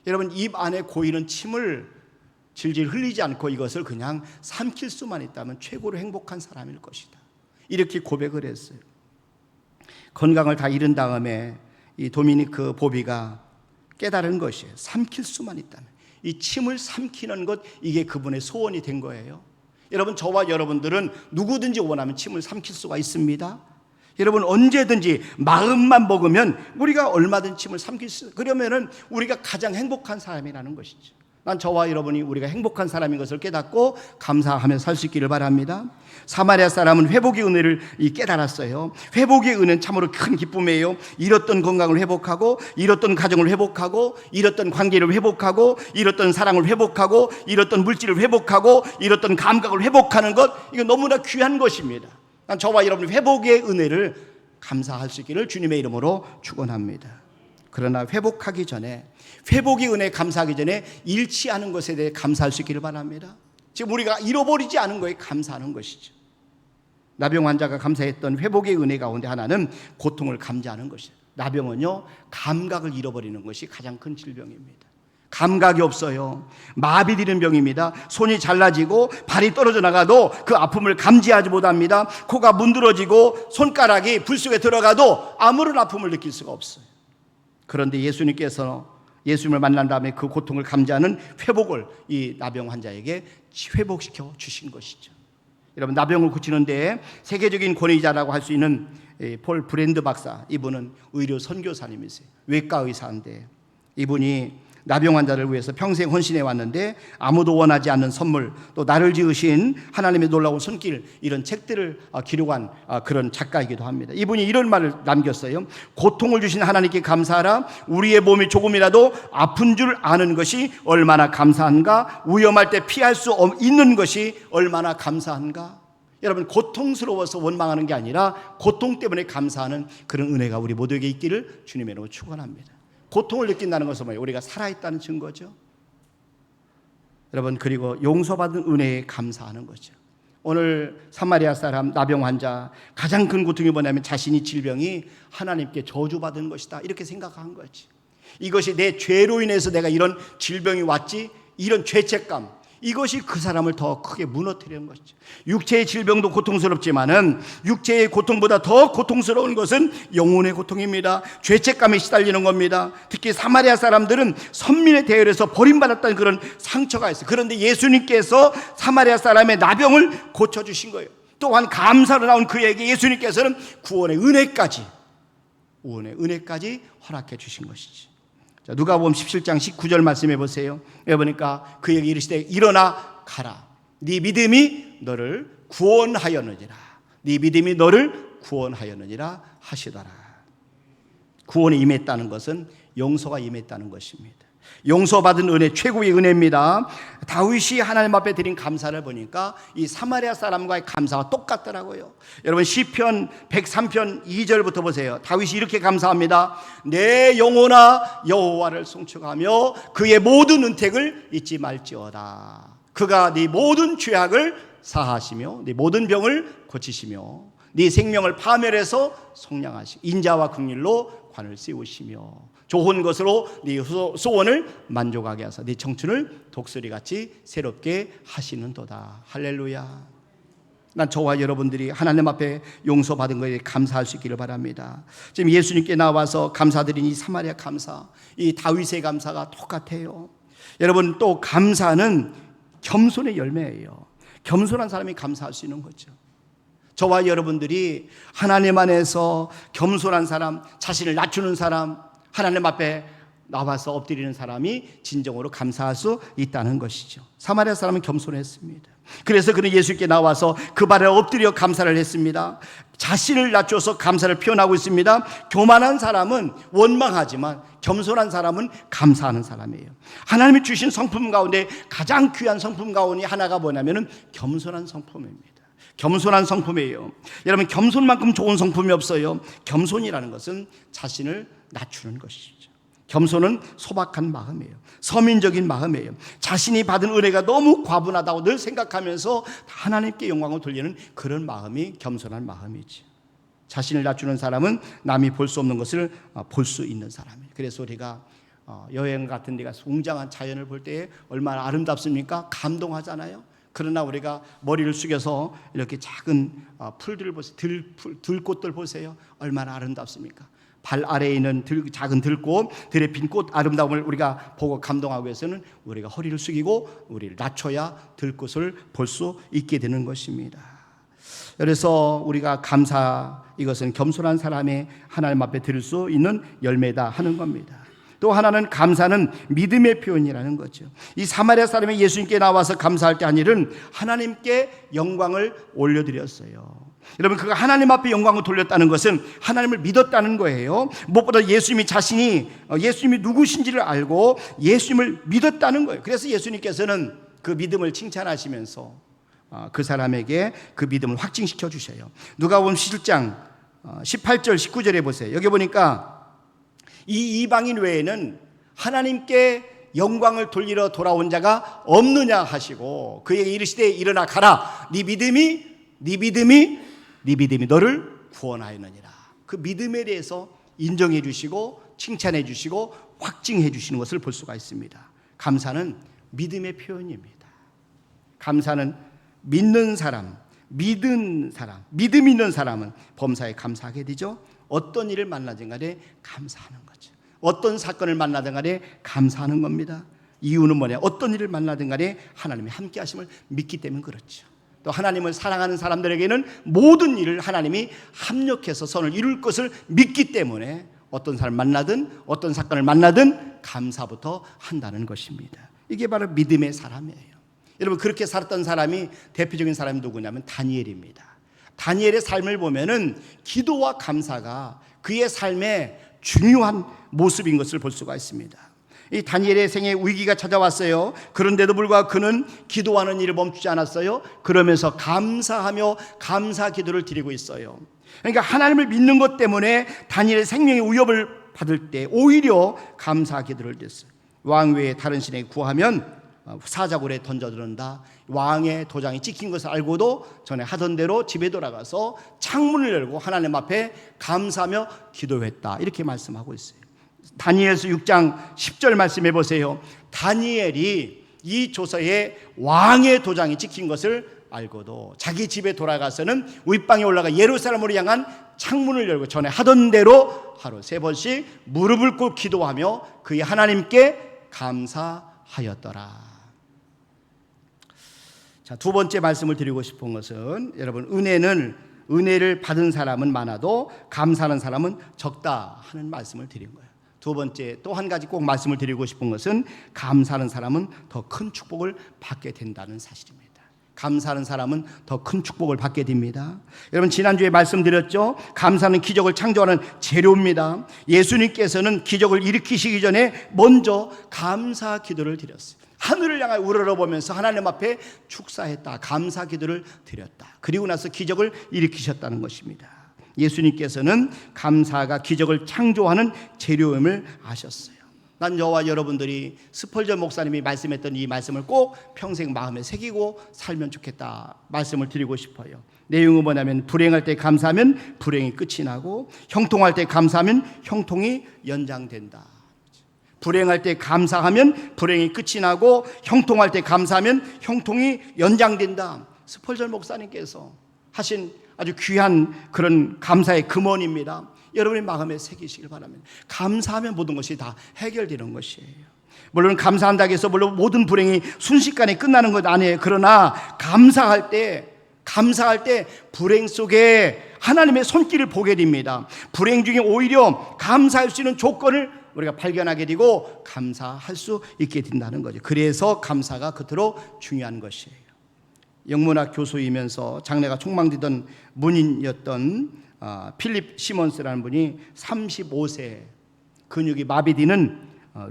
여러분, 입 안에 고이는 침을 질질 흘리지 않고 이것을 그냥 삼킬 수만 있다면 최고로 행복한 사람일 것이다. 이렇게 고백을 했어요. 건강을 다 잃은 다음에 이 도미니크 보비가 깨달은 것이에요. 삼킬 수만 있다면, 이 침을 삼키는 것, 이게 그분의 소원이 된 거예요. 여러분, 저와 여러분들은 누구든지 원하면 침을 삼킬 수가 있습니다. 여러분, 언제든지 마음만 먹으면 우리가 얼마든 침을 삼킬 수, 그러면은 우리가 가장 행복한 사람이라는 것이죠. 난 저와 여러분이 우리가 행복한 사람인 것을 깨닫고 감사하며 살 수 있기를 바랍니다. 사마리아 사람은 회복의 은혜를 깨달았어요. 회복의 은혜는 참으로 큰 기쁨이에요. 잃었던 건강을 회복하고, 잃었던 가정을 회복하고, 잃었던 관계를 회복하고, 잃었던 사랑을 회복하고, 잃었던 물질을 회복하고, 잃었던 감각을 회복하는 것, 이거 너무나 귀한 것입니다. 난 저와 여러분이 회복의 은혜를 감사할 수 있기를 주님의 이름으로 축원합니다. 그러나 회복하기 전에, 회복의 은혜에 감사하기 전에 잃지 않은 것에 대해 감사할 수 있기를 바랍니다. 지금 우리가 잃어버리지 않은 거에 감사하는 것이죠. 나병 환자가 감사했던 회복의 은혜 가운데 하나는 고통을 감지하는 것이에요. 나병은요, 감각을 잃어버리는 것이 가장 큰 질병입니다. 감각이 없어요. 마비되는 병입니다. 손이 잘라지고 발이 떨어져 나가도 그 아픔을 감지하지 못합니다. 코가 문드러지고 손가락이 불 속에 들어가도 아무런 아픔을 느낄 수가 없어요. 그런데 예수님을 만난 다음에 그 고통을 감지하는 회복을 이 나병 환자에게 회복시켜 주신 것이죠. 여러분, 나병을 고치는데 세계적인 권위자라고 할 수 있는 폴 브랜드 박사, 이분은 의료 선교사님이세요. 외과 의사인데 이분이 나병 환자를 위해서 평생 헌신해 왔는데 아무도 원하지 않는 선물, 또 나를 지으신 하나님의 놀라운 손길, 이런 책들을 기록한 그런 작가이기도 합니다. 이분이 이런 말을 남겼어요. 고통을 주신 하나님께 감사하라. 우리의 몸이 조금이라도 아픈 줄 아는 것이 얼마나 감사한가. 위험할 때 피할 수 있는 것이 얼마나 감사한가. 여러분, 고통스러워서 원망하는 게 아니라 고통 때문에 감사하는 그런 은혜가 우리 모두에게 있기를 주님의 이름으로 축원합니다. 고통을 느낀다는 것은 뭐예요? 우리가 살아있다는 증거죠. 여러분, 그리고 용서받은 은혜에 감사하는 거죠. 오늘 사마리아 사람 나병 환자, 가장 큰 고통이 뭐냐면 자신이 질병이 하나님께 저주받은 것이다, 이렇게 생각한 거지. 이것이 내 죄로 인해서 내가 이런 질병이 왔지, 이런 죄책감, 이것이 그 사람을 더 크게 무너뜨리는 것이죠. 육체의 질병도 고통스럽지만은 육체의 고통보다 더 고통스러운 것은 영혼의 고통입니다. 죄책감에 시달리는 겁니다. 특히 사마리아 사람들은 선민의 대열에서 버림받았다는 그런 상처가 있어요. 그런데 예수님께서 사마리아 사람의 나병을 고쳐주신 거예요. 또한 감사로 나온 그에게 예수님께서는 구원의 은혜까지 허락해 주신 것이지. 자, 누가복음 17장 19절 말씀해 보세요. 보니까 그에게 이르시되 일어나 가라. 네 믿음이 너를 구원하였느니라. 네 믿음이 너를 구원하였느니라 하시더라. 구원에 임했다는 것은 용서가 임했다는 것입니다. 용서받은 은혜, 최고의 은혜입니다. 다윗이 하나님 앞에 드린 감사를 보니까 이 사마리아 사람과의 감사가 똑같더라고요. 여러분, 시편 103편 2절부터 보세요. 다윗이 이렇게 감사합니다. 내 영혼아 여호와를 송축하며 그의 모든 은택을 잊지 말지어다. 그가 네 모든 죄악을 사하시며 네 모든 병을 고치시며 네 생명을 파멸해서 속량하시고 인자와 긍휼로 관을 세우시며 좋은 것으로 네 소원을 만족하게 하사 네 청춘을 독수리같이 새롭게 하시는도다. 할렐루야. 난 저와 여러분들이 하나님 앞에 용서받은 것에 감사할 수 있기를 바랍니다. 지금 예수님께 나와서 감사드린 이 사마리아 감사, 이 다윗의 감사가 똑같아요. 여러분, 또 감사는 겸손의 열매예요. 겸손한 사람이 감사할 수 있는 거죠. 저와 여러분들이 하나님 안에서 겸손한 사람, 자신을 낮추는 사람, 하나님 앞에 나와서 엎드리는 사람이 진정으로 감사할 수 있다는 것이죠. 사마리아 사람은 겸손했습니다. 그래서 그는 예수께 나와서 그 발에 엎드려 감사를 했습니다. 자신을 낮춰서 감사를 표현하고 있습니다. 교만한 사람은 원망하지만 겸손한 사람은 감사하는 사람이에요. 하나님이 주신 성품 가운데 가장 귀한 성품 가운데 하나가 뭐냐면 겸손한 성품입니다. 겸손한 성품이에요. 여러분, 겸손만큼 좋은 성품이 없어요. 겸손이라는 것은 자신을 낮추는 것이죠. 겸손은 소박한 마음이에요. 서민적인 마음이에요. 자신이 받은 은혜가 너무 과분하다고 늘 생각하면서 하나님께 영광을 돌리는 그런 마음이 겸손한 마음이지. 자신을 낮추는 사람은 남이 볼 수 없는 것을 볼 수 있는 사람이에요. 그래서 우리가 여행 같은 데가 웅장한 자연을 볼 때 얼마나 아름답습니까? 감동하잖아요. 그러나 우리가 머리를 숙여서 이렇게 작은 풀들을 보세요. 들꽃들 보세요. 얼마나 아름답습니까? 발 아래에 있는 작은 들꽃, 들에 핀 꽃 아름다움을 우리가 보고 감동하기 위해서는 우리가 허리를 숙이고 우리를 낮춰야 들꽃을 볼 수 있게 되는 것입니다. 그래서 우리가 감사, 이것은 겸손한 사람의 하나님 앞에 드릴 수 있는 열매다 하는 겁니다. 또 하나는 감사는 믿음의 표현이라는 거죠. 이 사마리아 사람이 예수님께 나와서 감사할 때 한 일은 하나님께 영광을 올려드렸어요. 여러분, 그가 하나님 앞에 영광을 돌렸다는 것은 하나님을 믿었다는 거예요. 무엇보다 예수님이 누구신지를 알고 예수님을 믿었다는 거예요. 그래서 예수님께서는 그 믿음을 칭찬하시면서 그 사람에게 그 믿음을 확증시켜 주셔요. 누가복음 17장 18절 19절에 보세요. 여기 보니까 이 이방인 외에는 하나님께 영광을 돌리러 돌아온 자가 없느냐 하시고 그에게 이르시되 일어나 가라. 네 믿음이 너를 구원하였느니라. 그 믿음에 대해서 인정해 주시고 칭찬해 주시고 확증해 주시는 것을 볼 수가 있습니다. 감사는 믿음의 표현입니다. 감사는 믿는 사람, 믿음 있는 사람은 범사에 감사하게 되죠. 어떤 일을 만나든 간에 감사하는 거죠. 어떤 사건을 만나든 간에 감사하는 겁니다. 이유는 뭐냐? 어떤 일을 만나든 간에 하나님이 함께 하심을 믿기 때문에 그렇죠. 또 하나님을 사랑하는 사람들에게는 모든 일을 하나님이 합력해서 선을 이룰 것을 믿기 때문에 어떤 사람을 만나든 어떤 사건을 만나든 감사부터 한다는 것입니다. 이게 바로 믿음의 사람이에요. 여러분, 그렇게 살았던 사람이 대표적인 사람이 누구냐면 다니엘입니다. 다니엘의 삶을 보면은 기도와 감사가 그의 삶의 중요한 모습인 것을 볼 수가 있습니다. 이 다니엘의 생에 위기가 찾아왔어요. 그런데도 불구하고 그는 기도하는 일을 멈추지 않았어요. 그러면서 감사하며 감사 기도를 드리고 있어요. 그러니까 하나님을 믿는 것 때문에 다니엘의 생명의 위협을 받을 때 오히려 감사 기도를 드렸어요. 왕 외에 다른 신에게 구하면 사자굴에 던져드는다. 왕의 도장이 찍힌 것을 알고도 전에 하던 대로 집에 돌아가서 창문을 열고 하나님 앞에 감사하며 기도했다. 이렇게 말씀하고 있어요. 다니엘서 6장 10절 말씀해 보세요. 다니엘이 이 조서에 왕의 도장이 찍힌 것을 알고도 자기 집에 돌아가서는 윗방에 올라가 예루살렘으로 향한 창문을 열고 전에 하던 대로 하루 3번씩 무릎을 꿇고 기도하며 그의 하나님께 감사하였더라. 자, 두 번째 말씀을 드리고 싶은 것은 여러분, 은혜를 받은 사람은 많아도 감사하는 사람은 적다 하는 말씀을 드린 거예요. 두 번째, 또 한 가지 꼭 말씀을 드리고 싶은 것은 감사하는 사람은 더 큰 축복을 받게 된다는 사실입니다. 감사하는 사람은 더 큰 축복을 받게 됩니다. 여러분, 지난주에 말씀드렸죠. 감사는 기적을 창조하는 재료입니다. 예수님께서는 기적을 일으키시기 전에 먼저 감사 기도를 드렸어요. 하늘을 향해 우러러보면서 하나님 앞에 축사했다. 감사 기도를 드렸다. 그리고 나서 기적을 일으키셨다는 것입니다. 예수님께서는 감사가 기적을 창조하는 재료임을 아셨어요. 난 저와 여러분들이 스펄전 목사님이 말씀했던 이 말씀을 꼭 평생 마음에 새기고 살면 좋겠다 말씀을 드리고 싶어요. 내용은 뭐냐면 불행할 때 감사하면 불행이 끝이 나고 형통할 때 감사하면 형통이 연장된다. 불행할 때 감사하면 불행이 끝이 나고 형통할 때 감사하면 형통이 연장된다. 스펄전 목사님께서 하신 아주 귀한 그런 감사의 금원입니다. 여러분의 마음에 새기시길 바랍니다. 감사하면 모든 것이 다 해결되는 것이에요. 물론 감사한다고 해서 물론 모든 불행이 순식간에 끝나는 것 아니에요. 그러나 감사할 때 불행 속에 하나님의 손길을 보게 됩니다. 불행 중에 오히려 감사할 수 있는 조건을 우리가 발견하게 되고 감사할 수 있게 된다는 거죠. 그래서 감사가 그토록 중요한 것이에요. 영문학 교수이면서 장래가 촉망되던 문인이었던 필립 시몬스라는 분이 35세 근육이 마비되는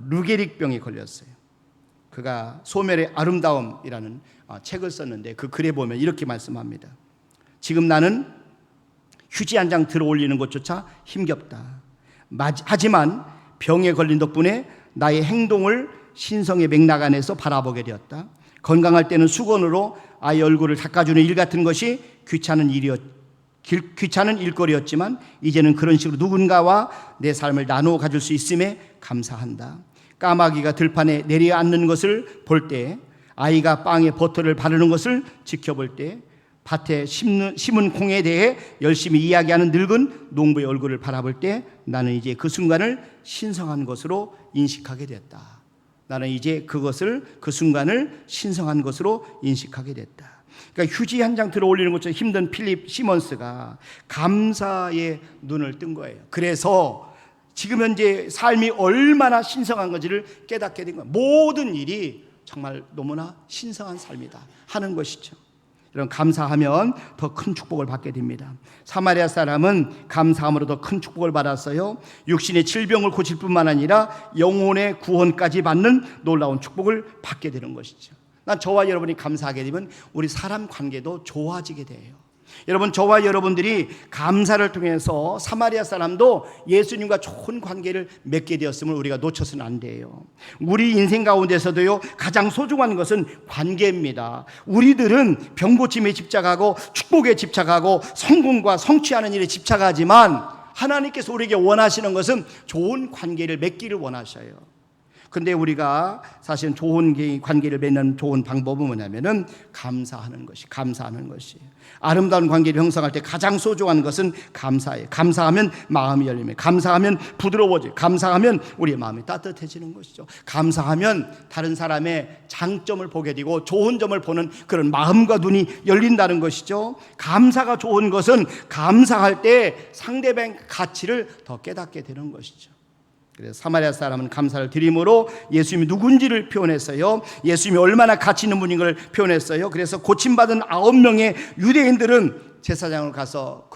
루게릭병에 걸렸어요. 그가 소멸의 아름다움이라는 책을 썼는데 그 글에 보면 이렇게 말씀합니다. 지금 나는 휴지 한 장 들어 올리는 것조차 힘겹다. 하지만 병에 걸린 덕분에 나의 행동을 신성의 맥락 안에서 바라보게 되었다. 건강할 때는 수건으로 아이 얼굴을 닦아주는 일 같은 것이 귀찮은 일거리였지만 이제는 그런 식으로 누군가와 내 삶을 나누어 가질 수 있음에 감사한다. 까마귀가 들판에 내려앉는 것을 볼 때, 아이가 빵에 버터를 바르는 것을 지켜볼 때, 밭에 심은 콩에 대해 열심히 이야기하는 늙은 농부의 얼굴을 바라볼 때 나는 이제 그 순간을 신성한 것으로 인식하게 됐다. 나는 이제 그 순간을 신성한 것으로 인식하게 됐다. 그러니까 휴지 한 장 들어 올리는 것처럼 힘든 필립 시몬스가 감사의 눈을 뜬 거예요. 그래서 지금 현재 삶이 얼마나 신성한 건지를 깨닫게 된 거예요. 모든 일이 정말 너무나 신성한 삶이다 하는 것이죠. 이런 감사하면 더 큰 축복을 받게 됩니다. 사마리아 사람은 감사함으로 더 큰 축복을 받았어요. 육신의 질병을 고칠 뿐만 아니라 영혼의 구원까지 받는 놀라운 축복을 받게 되는 것이죠. 난 저와 여러분이 감사하게 되면 우리 사람 관계도 좋아지게 돼요. 여러분, 저와 여러분들이 감사를 통해서 사마리아 사람도 예수님과 좋은 관계를 맺게 되었음을 우리가 놓쳐서는 안 돼요. 우리 인생 가운데서도요, 가장 소중한 것은 관계입니다. 우리들은 병 고침에 집착하고 축복에 집착하고 성공과 성취하는 일에 집착하지만 하나님께서 우리에게 원하시는 것은 좋은 관계를 맺기를 원하셔요. 근데 우리가 사실은 좋은 관계를 맺는 좋은 방법은 뭐냐면은 감사하는 것이에요. 아름다운 관계를 형성할 때 가장 소중한 것은 감사예요. 감사하면 마음이 열립니다. 감사하면 부드러워져요. 감사하면 우리의 마음이 따뜻해지는 것이죠. 감사하면 다른 사람의 장점을 보게 되고 좋은 점을 보는 그런 마음과 눈이 열린다는 것이죠. 감사가 좋은 것은 감사할 때 상대방의 가치를 더 깨닫게 되는 것이죠. 그래서 사마리아 사람은 감사를 드림으로 예수님이 누군지를 표현했어요. 예수님이 얼마나 가치 있는 분인 걸 표현했어요. 그래서 고침받은 9명의 유대인들은 제사장으로 가서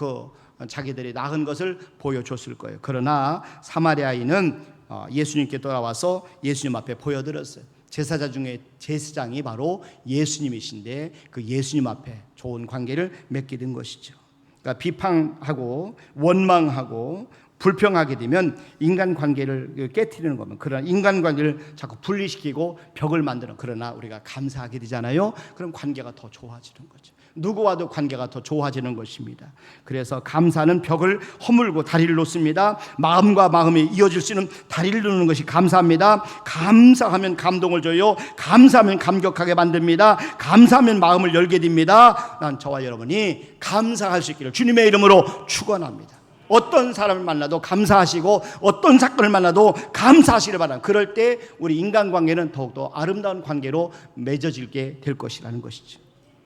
자기들이 낳은 것을 보여줬을 거예요. 그러나 사마리아인은 예수님께 돌아와서 예수님 앞에 보여드렸어요. 제사장 중에 제사장이 바로 예수님이신데 그 예수님 앞에 좋은 관계를 맺게 된 것이죠. 그러니까 비판하고 원망하고 불평하게 되면 인간관계를 깨트리는 겁니다. 그러나 인간관계를 자꾸 분리시키고 벽을 만드는, 그러나 우리가 감사하게 되잖아요. 그럼 관계가 더 좋아지는 거죠. 누구와도 관계가 더 좋아지는 것입니다. 그래서 감사는 벽을 허물고 다리를 놓습니다. 마음과 마음이 이어질 수 있는 다리를 놓는 것이 감사합니다. 감사하면 감동을 줘요. 감사하면 감격하게 만듭니다. 감사하면 마음을 열게 됩니다. 난 저와 여러분이 감사할 수 있기를 주님의 이름으로 축원합니다. 어떤 사람을 만나도 감사하시고 어떤 사건을 만나도 감사하시길 바랍니다. 그럴 때 우리 인간관계는 더욱더 아름다운 관계로 맺어지게 될 것이라는 것이죠.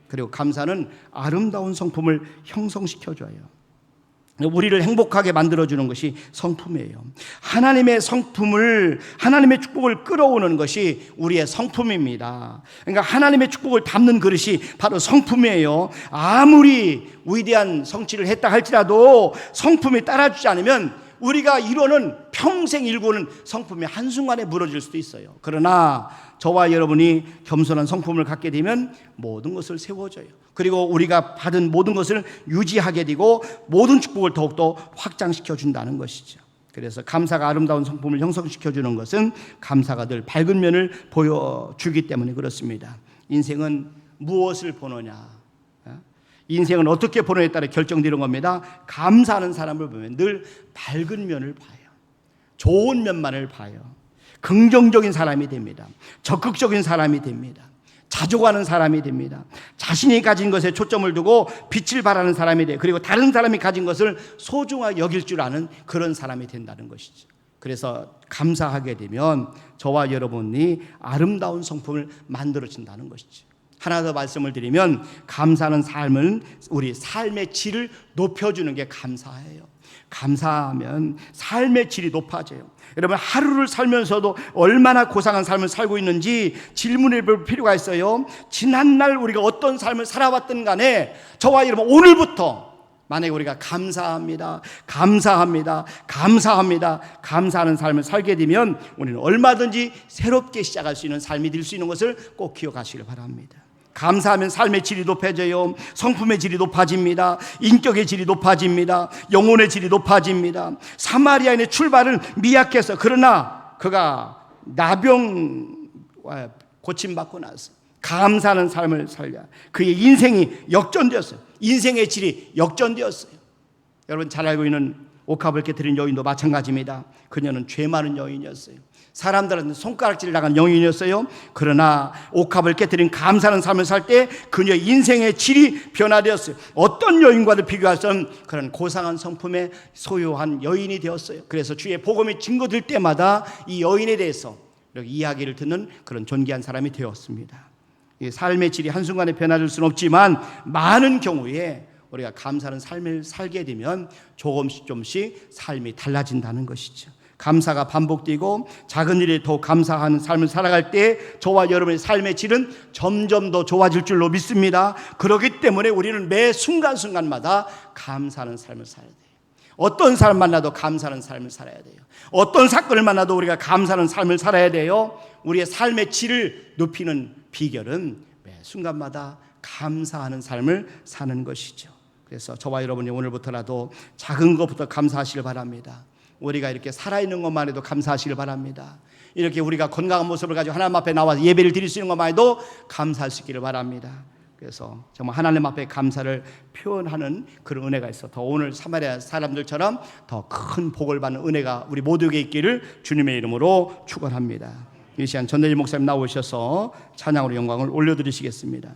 그리고 감사는 아름다운 성품을 형성시켜줘요. 우리를 행복하게 만들어주는 것이 성품이에요. 하나님의 성품을, 하나님의 축복을 끌어오는 것이 우리의 성품입니다. 그러니까 하나님의 축복을 담는 그릇이 바로 성품이에요. 아무리 위대한 성취를 했다 할지라도 성품이 따라주지 않으면 우리가 이루는 평생 일구는 성품이 한순간에 무너질 수도 있어요. 그러나 저와 여러분이 겸손한 성품을 갖게 되면 모든 것을 세워줘요. 그리고 우리가 받은 모든 것을 유지하게 되고 모든 축복을 더욱더 확장시켜 준다는 것이죠. 그래서 감사가 아름다운 성품을 형성시켜주는 것은 감사가 늘 밝은 면을 보여주기 때문에 그렇습니다. 인생은 무엇을 보느냐, 인생은 어떻게 보느냐에 따라 결정되는 겁니다. 감사하는 사람을 보면 늘 밝은 면을 봐요. 좋은 면만을 봐요. 긍정적인 사람이 됩니다. 적극적인 사람이 됩니다. 자족하는 사람이 됩니다. 자신이 가진 것에 초점을 두고 빛을 발하는 사람이 돼요. 그리고 다른 사람이 가진 것을 소중하게 여길 줄 아는 그런 사람이 된다는 것이죠. 그래서 감사하게 되면 저와 여러분이 아름다운 성품을 만들어진다는 것이죠. 하나 더 말씀을 드리면, 감사하는 삶은 우리 삶의 질을 높여주는 게 감사예요. 감사하면 삶의 질이 높아져요. 여러분, 하루를 살면서도 얼마나 고상한 삶을 살고 있는지 질문해 볼 필요가 있어요. 지난날 우리가 어떤 삶을 살아왔든 간에 저와 여러분 오늘부터 만약에 우리가 감사합니다, 감사합니다, 감사합니다, 감사하는 삶을 살게 되면 우리는 얼마든지 새롭게 시작할 수 있는 삶이 될 수 있는 것을 꼭 기억하시길 바랍니다. 감사하면 삶의 질이 높아져요. 성품의 질이 높아집니다. 인격의 질이 높아집니다. 영혼의 질이 높아집니다. 사마리아인의 출발은 미약해서, 그러나 그가 나병 고침받고 나서 감사하는 삶을 살려 그의 인생이 역전되었어요. 인생의 질이 역전되었어요. 여러분 잘 알고 있는 옥합을 깨뜨린 여인도 마찬가지입니다. 그녀는 죄 많은 여인이었어요. 사람들한테 손가락질 나간 여인이었어요. 그러나 옥합을 깨뜨린 감사하는 삶을 살 때 그녀의 인생의 질이 변화되었어요. 어떤 여인과도 비교할 수 없는 그런 고상한 성품의 소유한 여인이 되었어요. 그래서 주의 복음이 증거될 때마다 이 여인에 대해서 이렇게 이야기를 듣는 그런 존귀한 사람이 되었습니다. 이 삶의 질이 한순간에 변화될 수는 없지만 많은 경우에 우리가 감사하는 삶을 살게 되면 조금씩 삶이 달라진다는 것이죠. 감사가 반복되고 작은 일에 더 감사하는 삶을 살아갈 때 저와 여러분의 삶의 질은 점점 더 좋아질 줄로 믿습니다. 그렇기 때문에 우리는 매 순간순간마다 감사하는 삶을 살아야 돼요. 어떤 사람 만나도 감사하는 삶을 살아야 돼요. 어떤 사건을 만나도 우리가 감사하는 삶을 살아야 돼요. 우리의 삶의 질을 높이는 비결은 매 순간마다 감사하는 삶을 사는 것이죠. 그래서 저와 여러분이 오늘부터라도 작은 것부터 감사하시길 바랍니다. 우리가 이렇게 살아있는 것만 해도 감사하시길 바랍니다. 이렇게 우리가 건강한 모습을 가지고 하나님 앞에 나와서 예배를 드릴 수 있는 것만 해도 감사할 수 있기를 바랍니다. 그래서 정말 하나님 앞에 감사를 표현하는 그런 은혜가 있어 더 오늘 사마리아 사람들처럼 더 큰 복을 받는 은혜가 우리 모두에게 있기를 주님의 이름으로 축원합니다. 이 시간 전대일 목사님 나오셔서 찬양으로 영광을 올려드리시겠습니다.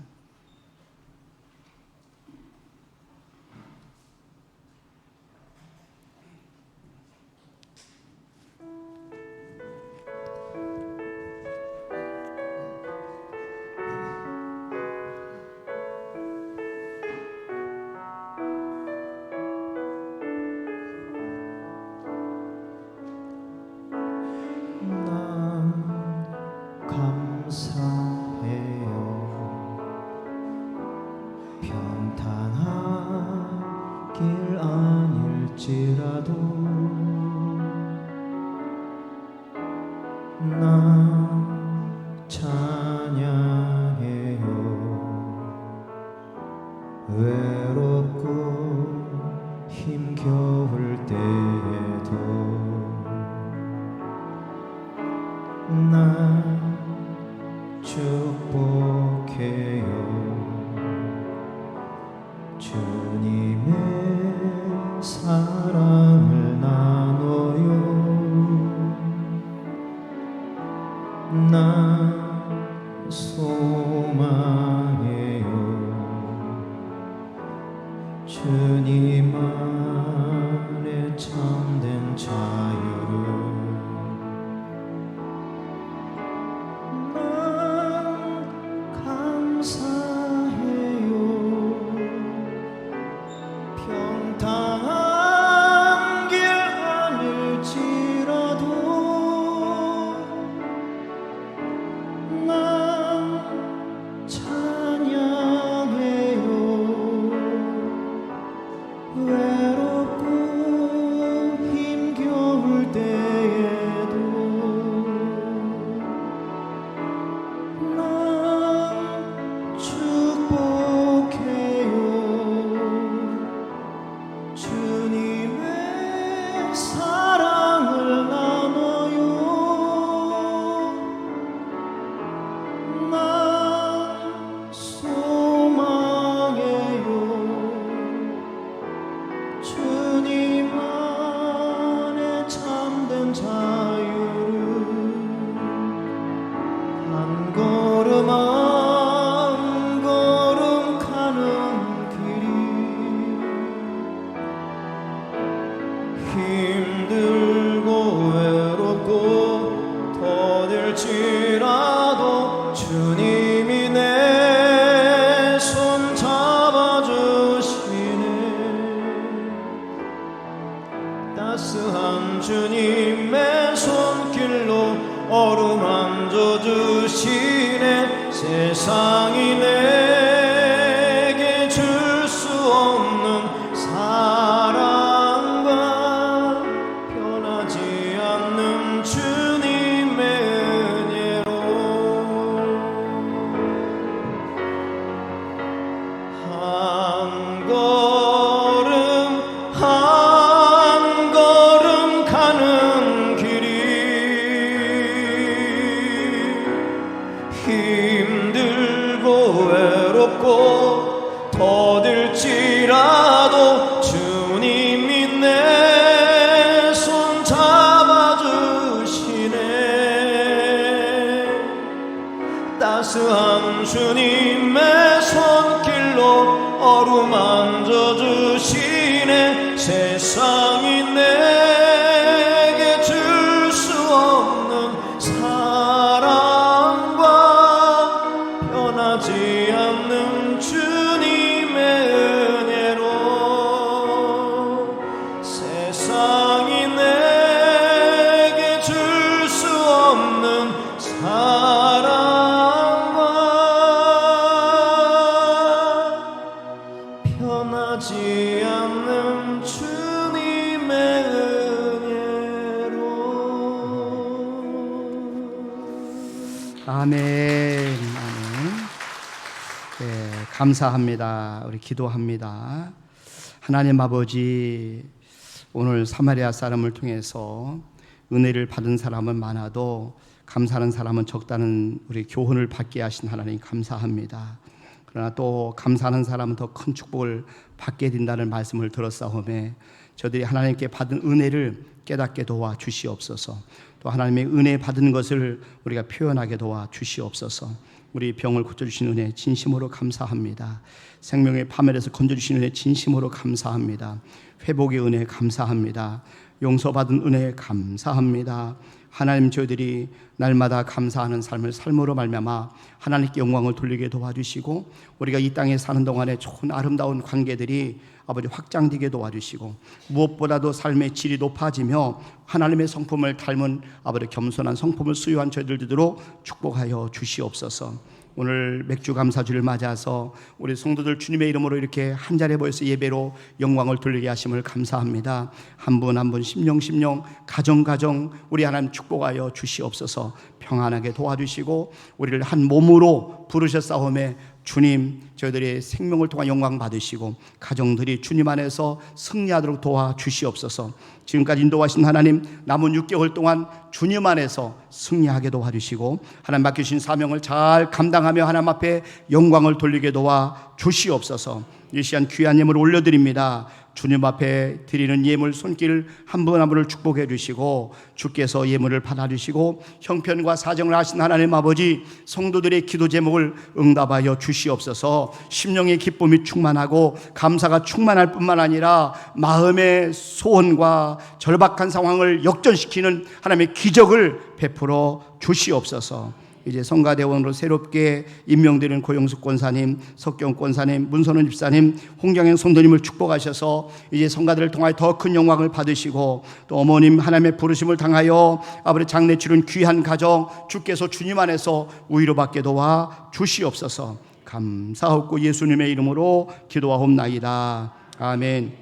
주님 안에 참된 자유를 난 감사해요. 평탄한 길 아닐지라도 난 세상이 내게 줄 수 없는 사랑과 변하지 않는 주님의 은혜로 한 걸음 한 걸음 가는 길이 힘들고 외롭고 더딜지라도 주님이 내 손 잡아주시네. 따스한 주님의 손길로 어루만져 주시네. 세상이 내게 줄 수 없는 사랑과 변하지 않는 주님의 은혜로 세상이 내게 줄 수 없는 사랑과 변하지 않는 주님의 은혜로. 아멘. 아멘. 네, 감사합니다. 우리 기도합니다. 하나님 아버지, 오늘 사마리아 사람을 통해서 은혜를 받은 사람은 많아도 감사하는 사람은 적다는 우리 교훈을 받게 하신 하나님 감사합니다. 그러나 또 감사하는 사람은 더 큰 축복을 받게 된다는 말씀을 들었사오매 저들이 하나님께 받은 은혜를 깨닫게 도와 주시옵소서. 또 하나님의 은혜 받은 것을 우리가 표현하게 도와 주시옵소서. 우리 병을 고쳐주신 은혜 진심으로 감사합니다. 생명의 파멸에서 건져주신 은혜 진심으로 감사합니다. 회복의 은혜 감사합니다. 용서받은 은혜 감사합니다. 하나님, 저희들이 날마다 감사하는 삶을 삶으로 말미암아 하나님께 영광을 돌리게 도와주시고 우리가 이 땅에 사는 동안에 좋은 아름다운 관계들이 아버지 확장되게 도와주시고 무엇보다도 삶의 질이 높아지며 하나님의 성품을 닮은 아버지 겸손한 성품을 수요한 저희들 되도록 축복하여 주시옵소서. 오늘 맥주 감사주를 맞아서 우리 성도들 주님의 이름으로 이렇게 한 자리에 모여서 예배로 영광을 돌리게 하심을 감사합니다. 한 분 한 분 심령 가정 우리 하나님 축복하여 주시옵소서. 평안하게 도와주시고 우리를 한 몸으로 부르셨사오매 주님, 저희들의 생명을 통한 영광 받으시고 가정들이 주님 안에서 승리하도록 도와주시옵소서. 지금까지 인도하신 하나님, 남은 6개월 동안 주님 안에서 승리하게 도와주시고 하나님 맡기신 사명을 잘 감당하며 하나님 앞에 영광을 돌리게 도와주시옵소서. 이 시간 귀한 예물을 올려드립니다. 주님 앞에 드리는 예물 손길 한 분 한 분을 축복해 주시고 주께서 예물을 받아주시고 형편과 사정을 하신 하나님 아버지, 성도들의 기도 제목을 응답하여 주시옵소서. 심령의 기쁨이 충만하고 감사가 충만할 뿐만 아니라 마음의 소원과 절박한 상황을 역전시키는 하나님의 기적을 베풀어 주시옵소서. 이제 성가대원으로 새롭게 임명되는 고영숙 권사님, 석경 권사님, 문선원 집사님, 홍경영 성도님을 축복하셔서 이제 성가들을 통하여 더 큰 영광을 받으시고 또 어머님 하나님의 부르심을 당하여 아버지 장례 치른 귀한 가정 주께서 주님 안에서 우위로받게 도와 주시옵소서. 감사하고 예수님의 이름으로 기도하옵나이다. 아멘.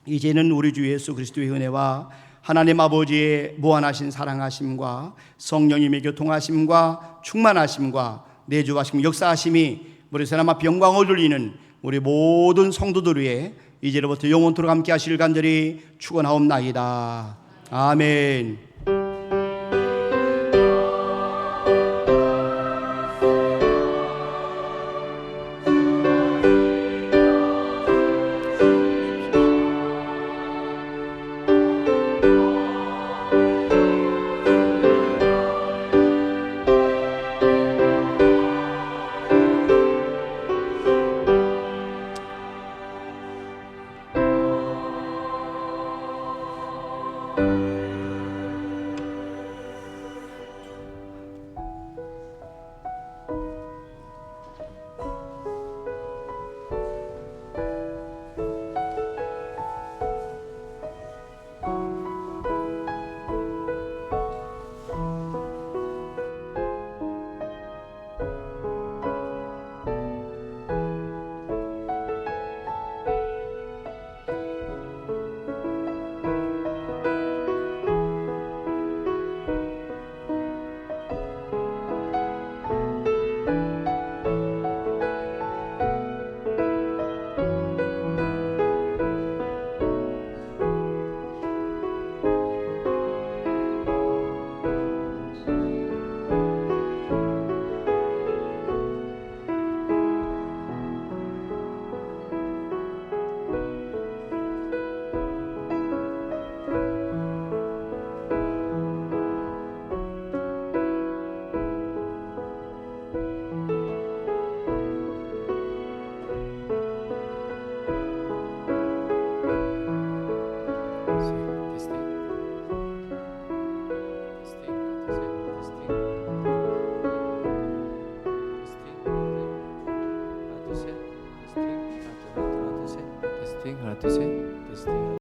이제는 우리 주 예수 그리스도의 은혜와 하나님 아버지의 무한하신 사랑하심과 성령님의 교통하심과 충만하심과 내주하심 역사하심이 우리 사람 앞에 영광을 돌리는 우리 모든 성도들 위해 이제로부터 영원토록 함께 하실 간절히 축원하옵나이다. 아멘. 같으세요?